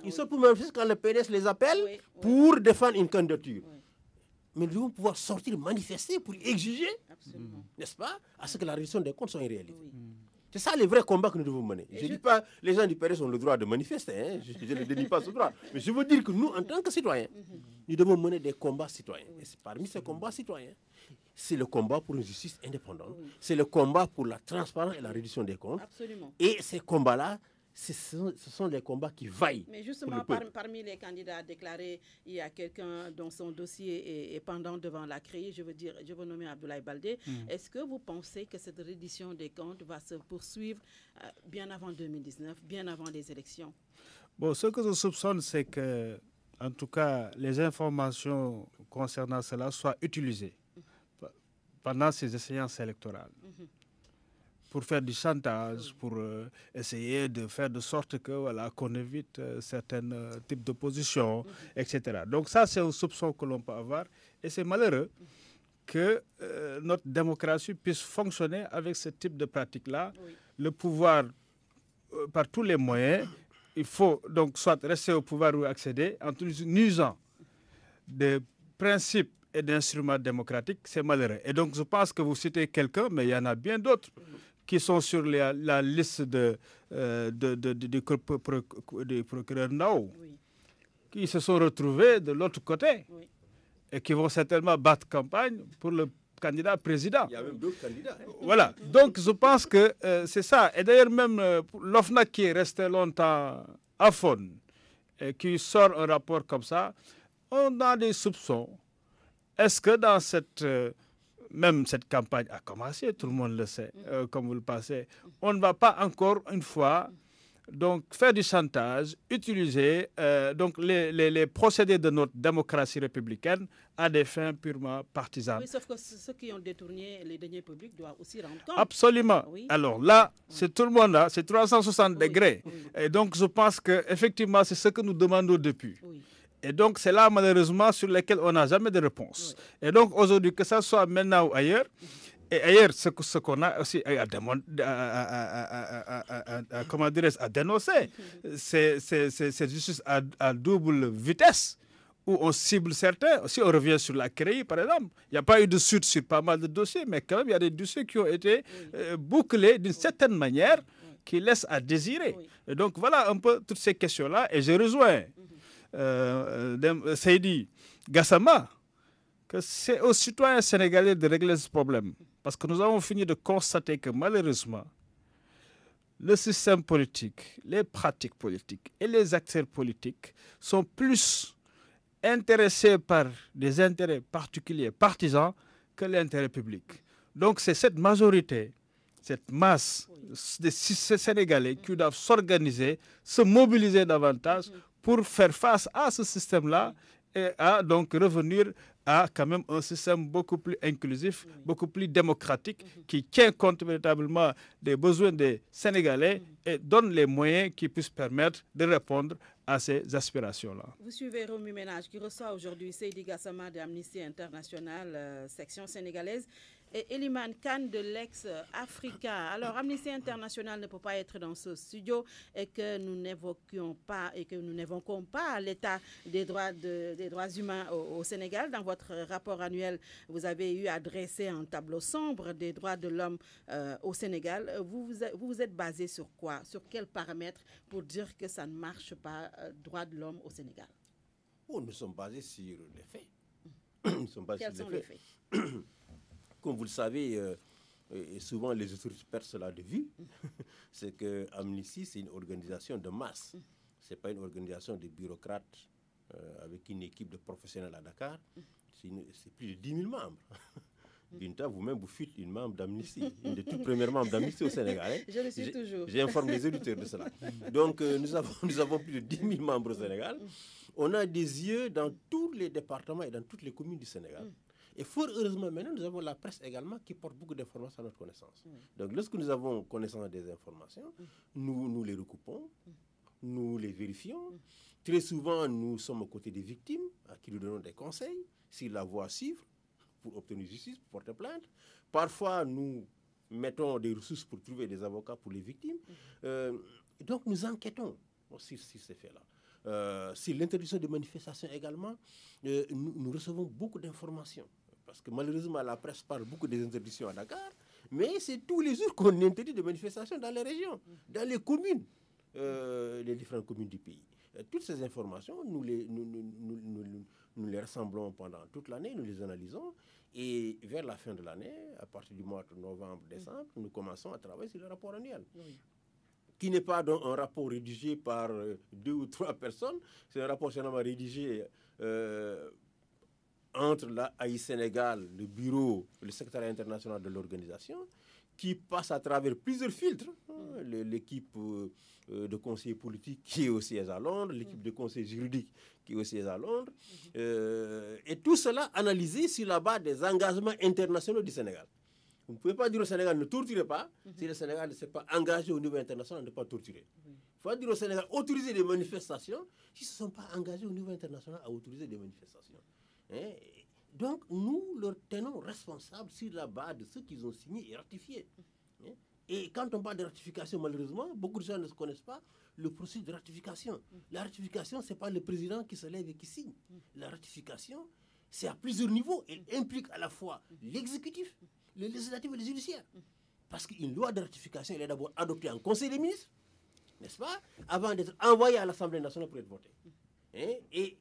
ils sortent pour manifester quand le PDS les appelle pour défendre une candidature. Mais nous devons pouvoir sortir manifester pour exiger, n'est-ce pas, à ce que la réduction des comptes soit une réalité. C'est ça les vrais combats que nous devons mener. Je ne dis pas les gens du PDS ont le droit de manifester, hein, je ne dénie pas ce droit. Mais je veux dire que nous, en tant que citoyens, nous devons mener des combats citoyens. Et parmi ces combats citoyens, c'est le combat pour une justice indépendante. C'est le combat pour la transparence et la réduction des comptes. Absolument. Et ces combats-là, ce sont des combats qui vaillent. Mais justement, parmi les candidats déclarés, il y a quelqu'un dont son dossier est pendant devant la CREI, je veux nommer Abdoulaye Baldé. Est-ce que vous pensez que cette reddition des comptes va se poursuivre bien avant 2019, bien avant les élections? Bon, ce que je soupçonne, c'est que, en tout cas, les informations concernant cela soient utilisées pendant ces échéances électorales. Pour faire du chantage, pour essayer de faire de sorte que voilà, qu'on évite certains types d'opposition, etc. Donc ça, c'est un soupçon que l'on peut avoir. Et c'est malheureux que notre démocratie puisse fonctionner avec ce type de pratique-là. Le pouvoir, par tous les moyens, il faut donc soit rester au pouvoir ou accéder en usant des principes et d'instruments démocratiques, c'est malheureux. Et donc je pense que vous citez quelqu'un, mais il y en a bien d'autres qui sont sur la liste du procureur Nao, qui se sont retrouvés de l'autre côté et qui vont certainement battre campagne pour le candidat président. Il y a même d'autres candidats. Voilà, donc je pense que c'est ça. Et d'ailleurs même l'OFNAC qui est resté longtemps à fond et qui sort un rapport comme ça, on a des soupçons. Est-ce que dans même cette campagne a commencé, tout le monde le sait, comme vous le pensez, on ne va pas encore une fois donc, faire du chantage, utiliser donc les procédés de notre démocratie républicaine à des fins purement partisanes. Oui, sauf que ceux qui ont détourné les deniers publics doivent aussi rendre compte. Absolument. Oui. Alors là, c'est tout le monde là, c'est 360 degrés. Et donc, je pense qu'effectivement, c'est ce que nous demandons depuis. Et donc, c'est là, malheureusement, sur lesquels on n'a jamais de réponse. Et donc, aujourd'hui, que ça soit maintenant ou ailleurs, et ailleurs, ce qu'on a aussi à dénoncer, c'est justice à double vitesse, où on cible certains. Si on revient sur la CREI, par exemple, il n'y a pas eu de suite sur pas mal de dossiers, mais quand même, il y a des dossiers qui ont été bouclés d'une certaine manière qui laissent à désirer. Et donc, voilà un peu toutes ces questions-là. Et je rejoins Seydi Gassama, que c'est aux citoyens sénégalais de régler ce problème. Parce que nous avons fini de constater que malheureusement, le système politique, les pratiques politiques et les acteurs politiques sont plus intéressés par des intérêts particuliers, partisans, que l'intérêt public. Donc c'est cette majorité, cette masse de Sénégalais qui doivent s'organiser, se mobiliser davantage pour faire face à ce système-là et à donc revenir à quand même un système beaucoup plus inclusif, beaucoup plus démocratique, qui tient compte véritablement des besoins des Sénégalais et donne les moyens qui puissent permettre de répondre à ces aspirations-là. Vous suivez Romu Ménage qui reçoit aujourd'hui Seydi Gassama d'Amnesty International, section sénégalaise, et Eliman Kane de l'ex-Africa. Alors, Amnesty International ne peut pas être dans ce studio et que nous n'évoquons pas l'état des droits humains au Sénégal. Dans votre rapport annuel, vous avez eu à dresser un tableau sombre des droits de l'homme au Sénégal. Vous vous êtes basé sur quoi? Sur quels paramètres pour dire que ça ne marche pas, droits de l'homme au Sénégal? Nous sommes basés sur les faits. Quels sont les faits? Comme vous le savez, et souvent les autorités perdent cela de vue, c'est que Amnesty, c'est une organisation de masse. Ce n'est pas une organisation de bureaucrates avec une équipe de professionnels à Dakar. C'est plus de 10 000 membres. Binta, vous-même, vous fûtes une membre d'Amnesty, une des toutes premières membres d'Amnesty au Sénégal. Hein. Je le suis toujours. J'informe les auditeurs de cela. Donc, nous avons plus de 10 000 membres au Sénégal. On a des yeux dans tous les départements et dans toutes les communes du Sénégal. Et fort heureusement, maintenant, nous avons la presse également qui porte beaucoup d'informations à notre connaissance. Donc, lorsque nous avons connaissance des informations, nous les recoupons, nous les vérifions. Très souvent, nous sommes aux côtés des victimes, à qui nous donnons des conseils, s'ils la voient suivre, pour obtenir justice, pour porter plainte. Parfois, nous mettons des ressources pour trouver des avocats pour les victimes. Donc, nous enquêtons sur ces faits-là. Sur l'interdiction de manifestations également, nous recevons beaucoup d'informations. Parce que malheureusement, la presse parle beaucoup des interdictions à Dakar, mais c'est tous les jours qu'on interdit des manifestations dans les régions, dans les communes, les différentes communes du pays. Toutes ces informations, nous les rassemblons pendant toute l'année, nous les analysons, et vers la fin de l'année, à partir du mois de novembre, décembre, nous commençons à travailler sur le rapport annuel. Qui n'est pas donc un rapport rédigé par 2 ou 3 personnes, c'est un rapport généralement rédigé entre la AI Sénégal, le bureau, le secrétariat international de l'organisation, qui passe à travers plusieurs filtres. L'équipe de conseillers politiques qui est au siège à Londres, l'équipe de conseillers juridiques qui est au siège à Londres, et tout cela analysé sur la base des engagements internationaux du Sénégal. Vous ne pouvez pas dire au Sénégal ne torturez pas si le Sénégal ne s'est pas engagé au niveau international à ne pas torturer. Il faut dire au Sénégal autoriser des manifestations s'ils ne se sont pas engagés au niveau international à autoriser des manifestations. Donc, nous leur tenons responsables sur la base de ce qu'ils ont signé et ratifié. Et quand on parle de ratification, malheureusement, beaucoup de gens ne connaissent pas le processus de ratification. La ratification, ce n'est pas le président qui se lève et qui signe. La ratification, c'est à plusieurs niveaux. Elle implique à la fois l'exécutif, le législatif et le judiciaire. Parce qu'une loi de ratification, elle est d'abord adoptée en Conseil des ministres, n'est-ce pas, avant d'être envoyée à l'Assemblée nationale pour être votée. Et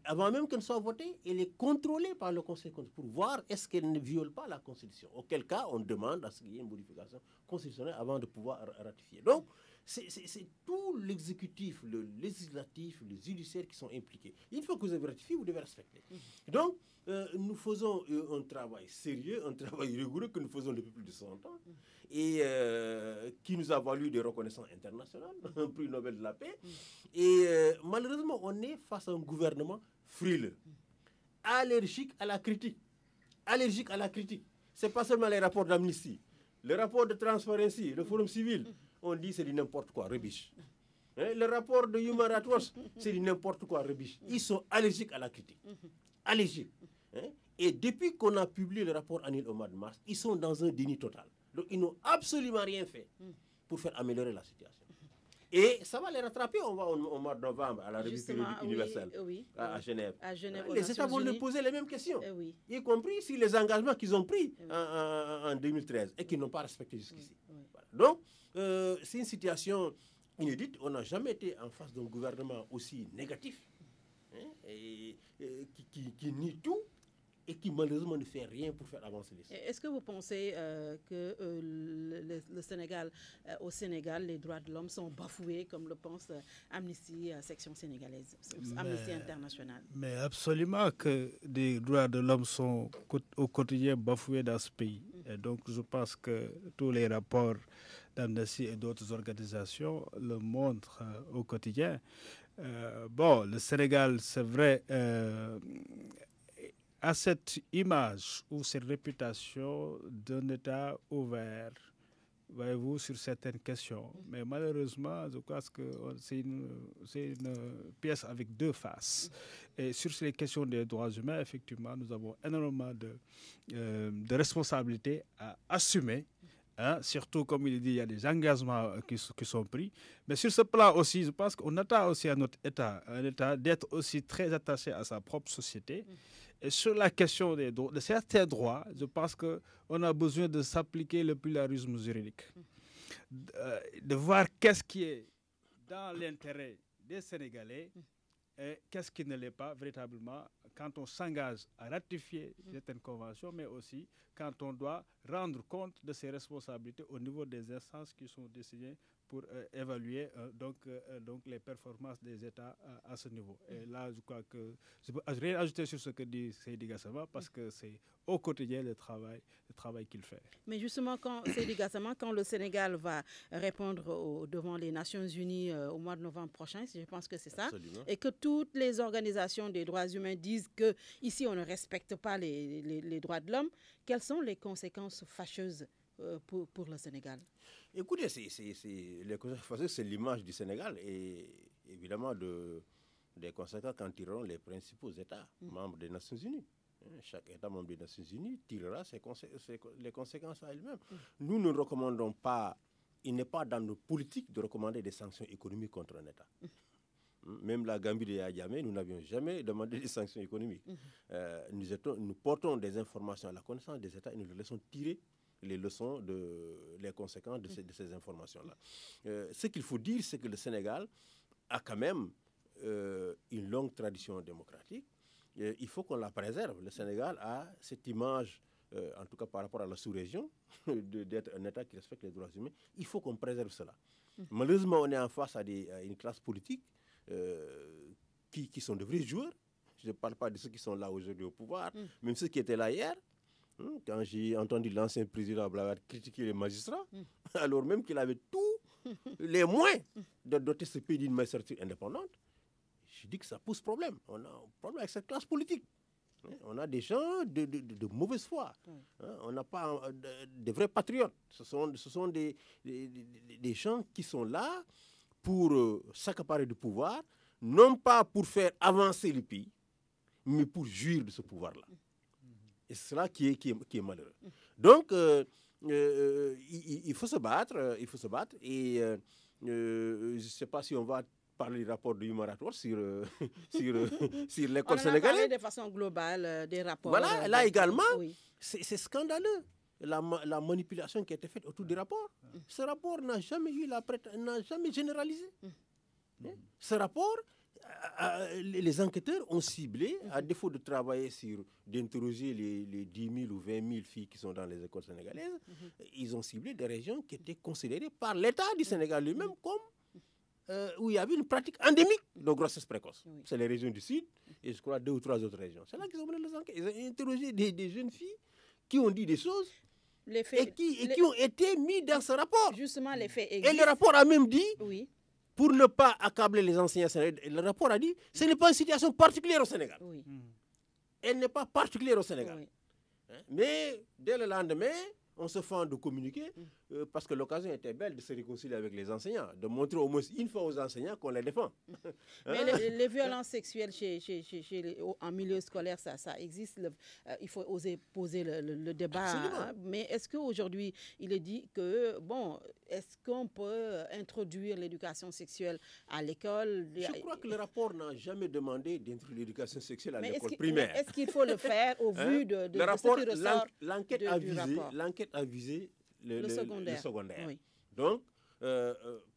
avant même qu'elle soit votée, elle est contrôlée par le Conseil pour voir est-ce qu'elle ne viole pas la Constitution. Auquel cas, on demande à ce qu'il y ait une modification constitutionnelle avant de pouvoir ratifier. Donc, c'est tout l'exécutif, le législatif, le judiciaire qui sont impliqués. Une fois que vous avez ratifié, vous devez respecter. Donc, nous faisons un travail sérieux, un travail rigoureux que nous faisons depuis plus de 100 ans et qui nous a valu des reconnaissances internationales, un prix Nobel de la paix. Et malheureusement, on est face à un gouvernement frileux, allergique à la critique. Allergique à la critique. Ce n'est pas seulement les rapports d'Amnesty, le rapport de Transparency, le Forum civil, on dit c'est du n'importe quoi, rebiche. Le rapport de Human Rights Watch, c'est du n'importe quoi, rebiche. Ils sont allergiques à la critique. Allergiques. Et depuis qu'on a publié le rapport annuel au mois de mars, ils sont dans un déni total. Donc ils n'ont absolument rien fait pour faire améliorer la situation. Et ça va les rattraper, on va au mois de novembre à la revue périodique universelle à Genève. Les États vont nous poser les mêmes questions, y compris sur les engagements qu'ils ont pris en 2013 et qu'ils n'ont pas respectés jusqu'ici. Voilà. Donc, c'est une situation inédite. On n'a jamais été en face d'un gouvernement aussi négatif, qui nie tout et qui malheureusement ne fait rien pour faire avancer les choses. Est-ce que vous pensez que le Sénégal, au Sénégal, les droits de l'homme sont bafoués, comme le pense Amnesty, section sénégalaise, Amnesty International? Mais absolument que des droits de l'homme sont au quotidien bafoués dans ce pays. Et donc je pense que tous les rapports d'Amnesty et d'autres organisations le montrent au quotidien. Le Sénégal, c'est vrai, a cette image ou cette réputation d'un État ouvert, voyez-vous, sur certaines questions. Mais malheureusement, je pense que c'est une pièce avec 2 faces. Et sur ces questions des droits humains, effectivement, nous avons énormément de responsabilités à assumer. Surtout, comme il dit, il y a des engagements qui sont pris. Mais sur ce plan aussi, je pense qu'on attend aussi à notre État, un État d'être aussi très attaché à sa propre société. Et sur la question de certains droits, je pense qu'on a besoin de s'appliquer le pluralisme juridique. De voir qu'est-ce qui est dans l'intérêt des Sénégalais et qu'est-ce qui ne l'est pas véritablement quand on s'engage à ratifier certaines conventions, mais aussi quand on doit rendre compte de ses responsabilités au niveau des instances qui sont désignées pour évaluer donc les performances des États à ce niveau. Et là, je crois que je peux rien ajouter sur ce que dit Seydi Gassama parce que c'est au quotidien le travail qu'il fait. Mais justement, Seydi Gassama, quand le Sénégal va répondre devant les Nations Unies au mois de novembre prochain, je pense que c'est ça, Absolument. et que toutes les organisations des droits humains disent que ici on ne respecte pas les droits de l'homme, quelles sont les conséquences fâcheuses pour le Sénégal? Écoutez, les conséquences fâcheuses, c'est l'image du Sénégal et évidemment des conséquences qu'en tireront les principaux États membres des Nations Unies. Chaque État membre des Nations Unies tirera les conséquences à elle-même. Nous ne recommandons pas, il n'est pas dans nos politiques de recommander des sanctions économiques contre un État. Même la Gambie de Yahya Jammeh, nous n'avions jamais demandé des sanctions économiques. Nous portons des informations à la connaissance des États et nous les laissons tirer les leçons, les conséquences de ces informations-là. Ce qu'il faut dire, c'est que le Sénégal a quand même une longue tradition démocratique. Il faut qu'on la préserve. Le Sénégal a cette image, en tout cas par rapport à la sous-région, d'être un État qui respecte les droits humains. Il faut qu'on préserve cela. Malheureusement, on est en face à une classe politique qui sont de vrais joueurs. Je ne parle pas de ceux qui sont là aujourd'hui au pouvoir, même ceux qui étaient là hier. Quand j'ai entendu l'ancien président Blawad critiquer les magistrats, alors même qu'il avait tous les moyens de doter ce pays d'une magistrature indépendante, je dis que ça pose problème. On a un problème avec cette classe politique. On a des gens de mauvaise foi. On n'a pas de vrais patriotes. Ce sont des gens qui sont là pour s'accaparer du pouvoir, non pas pour faire avancer le pays, mais pour jouir de ce pouvoir-là. Et c'est cela qui est malheureux. Donc, il faut se battre. Et je ne sais pas si on va parler du rapport de Human Rights Watch sur l'école sénégalaise. On a parlé de façon globale des rapports. Voilà, là également, c'est scandaleux. La manipulation qui a été faite autour du rapport. Ce rapport n'a jamais généralisé. Ce rapport, les enquêteurs ont ciblé, à défaut de travailler d'interroger les 10 000 ou 20 000 filles qui sont dans les écoles sénégalaises, ils ont ciblé des régions qui étaient considérées par l'État du Sénégal lui-même comme où il y avait une pratique endémique de grossesse précoce. C'est les régions du Sud et je crois 2 ou 3 autres régions. C'est là qu'ils ont mené les enquêtes. Ils ont interrogé des jeunes filles qui ont dit des choses et qui ont été mis dans ce rapport. Justement, les faits existent. Et le rapport a même dit, pour ne pas accabler les enseignants sénégalais, le rapport a dit ce n'est pas une situation particulière au Sénégal. Elle n'est pas particulière au Sénégal. Mais dès le lendemain, on se fend de communiquer parce que l'occasion était belle de se réconcilier avec les enseignants, de montrer au moins une fois aux enseignants qu'on les défend. Mais les violences sexuelles en milieu scolaire, ça existe. Il faut oser poser le débat. Mais est-ce qu'aujourd'hui, il est dit que, est-ce qu'on peut introduire l'éducation sexuelle à l'école? Je crois que le rapport n'a jamais demandé d'introduire l'éducation sexuelle à l'école primaire. Est-ce qu'il faut le faire au vu de ce qui ressort du rapport? L'enquête a visé le secondaire. Oui. Donc,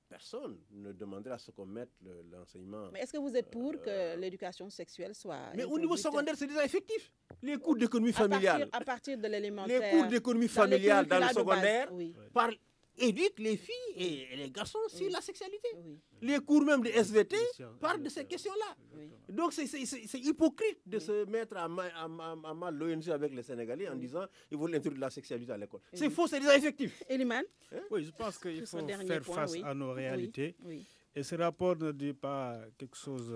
personne ne demanderait à ce qu'on mette l'enseignement. Mais est-ce que vous êtes pour que l'éducation sexuelle soit... Mais au niveau secondaire, c'est déjà effectif. Les cours d'économie familiale. À partir de l'élémentaire. Les cours d'écononie familiale dans le secondaire éduquent les filles et les garçons sur la sexualité. Les cours même de SVT parlent de ces questions-là. Donc c'est hypocrite de se mettre à mal l'ONG avec les Sénégalais en disant qu'ils veulent introduire la sexualité à l'école. C'est faux, c'est déjà effectif. Eliman? Oui, je pense qu'il faut faire face à nos réalités. Et ce rapport ne dit pas quelque chose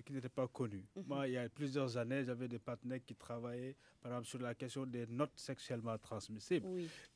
qui n'était pas connu. Moi, il y a plusieurs années, j'avais des partenaires qui travaillaient, par exemple, sur la question des notes sexuellement transmissibles.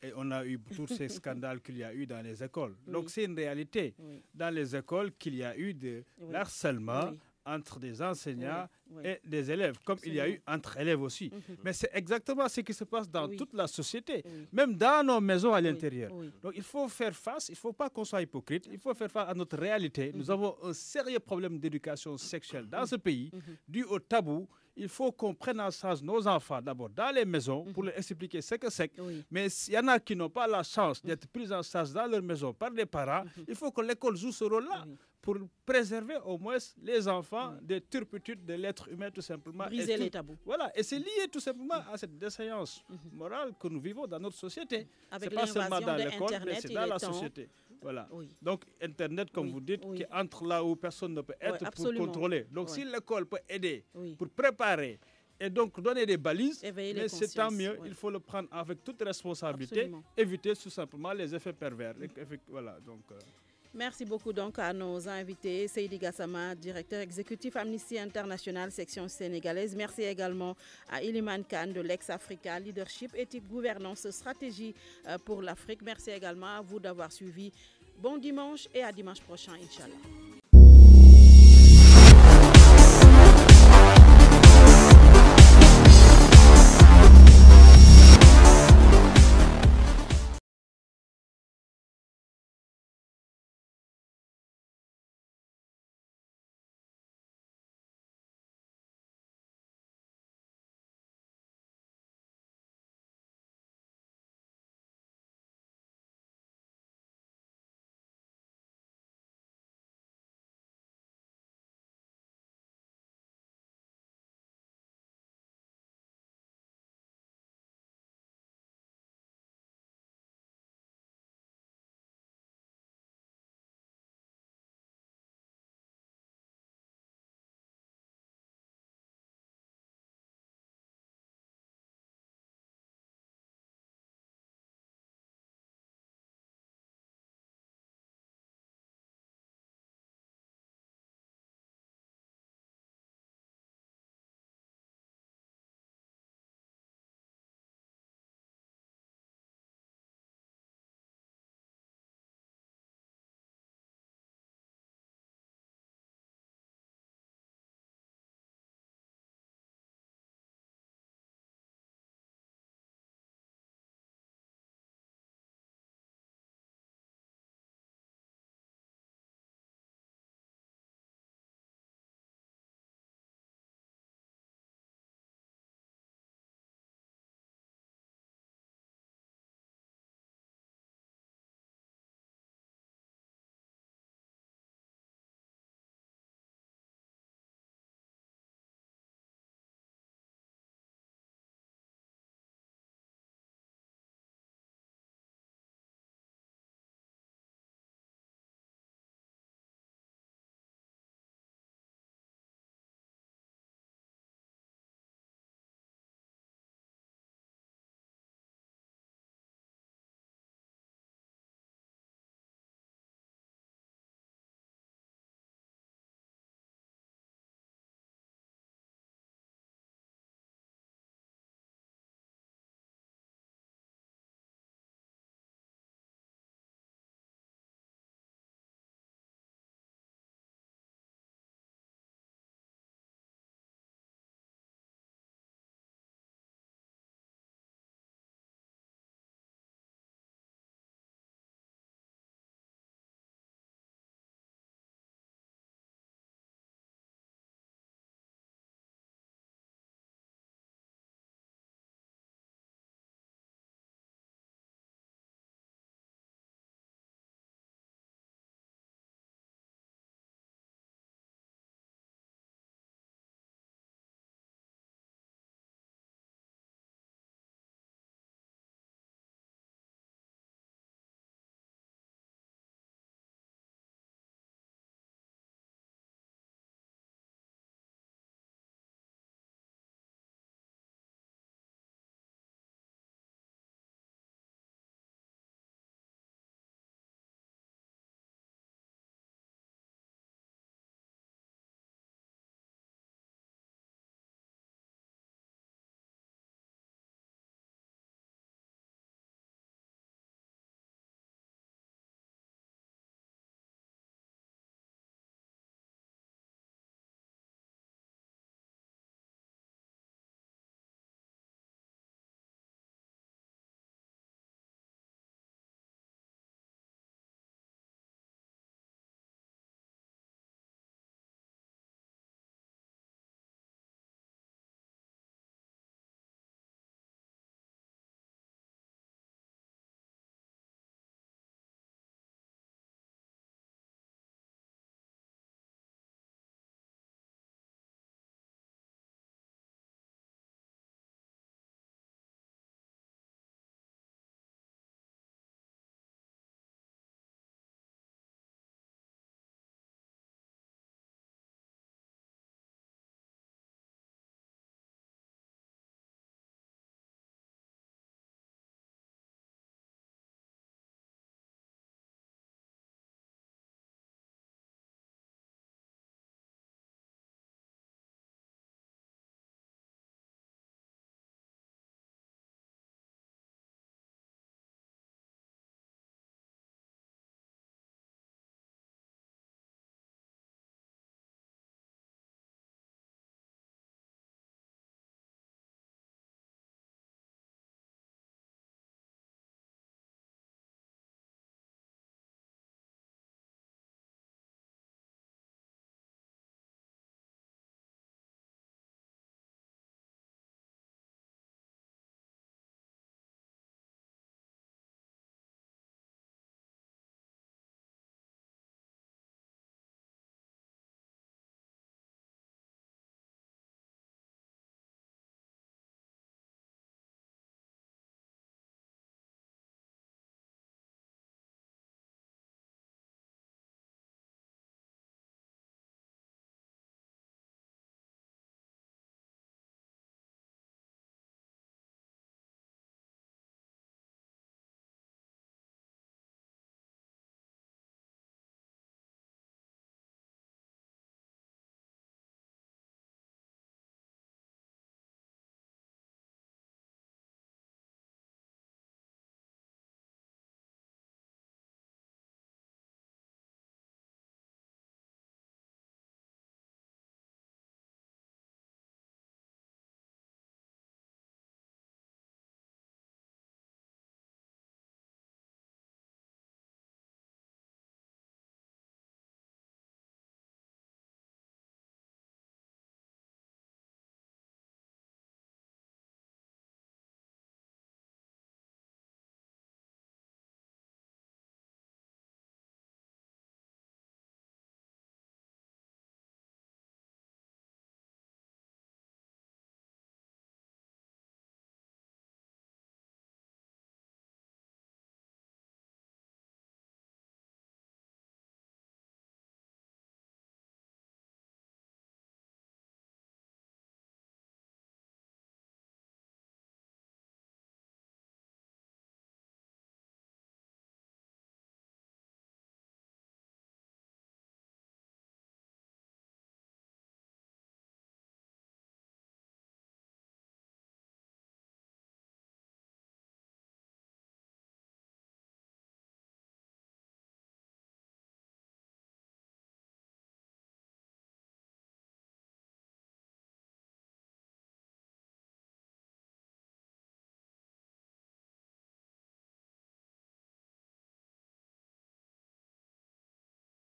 Et on a eu tous ces scandales qu'il y a eu dans les écoles. Donc, c'est une réalité dans les écoles qu'il y a eu de harcèlement entre des enseignants et des élèves, comme il y a eu entre élèves aussi. Mais c'est exactement ce qui se passe dans toute la société, même dans nos maisons à l'intérieur. Donc il faut faire face, il ne faut pas qu'on soit hypocrite, il faut faire face à notre réalité. Nous avons un sérieux problème d'éducation sexuelle dans ce pays, dû au tabou. Il faut qu'on prenne en charge nos enfants d'abord dans les maisons pour leur expliquer ce que c'est. Mais s'il y en a qui n'ont pas la chance d'être pris en charge dans leur maison par des parents, il faut que l'école joue ce rôle-là pour préserver au moins les enfants des turpitudes de l'être humain, tout simplement. Briser les tabous. Voilà, et c'est lié tout simplement à cette défaillance morale que nous vivons dans notre société. Avec c'est pas seulement dans l'école, mais Internet c'est et dans la temps. société. Voilà. Oui. Donc, Internet, comme vous dites, qui entre là où personne ne peut être pour contrôler. Donc, si l'école peut aider pour préparer et donc donner des balises, mais c'est tant mieux, il faut le prendre avec toute responsabilité, éviter tout simplement les effets pervers. Voilà, donc... Merci beaucoup donc à nos invités, Seydi Gassama, directeur exécutif Amnesty International, section sénégalaise. Merci également à Iliman Khan de l'ex-Africa, leadership, éthique, gouvernance, stratégie pour l'Afrique. Merci également à vous d'avoir suivi. Bon dimanche et à dimanche prochain, Inch'Allah.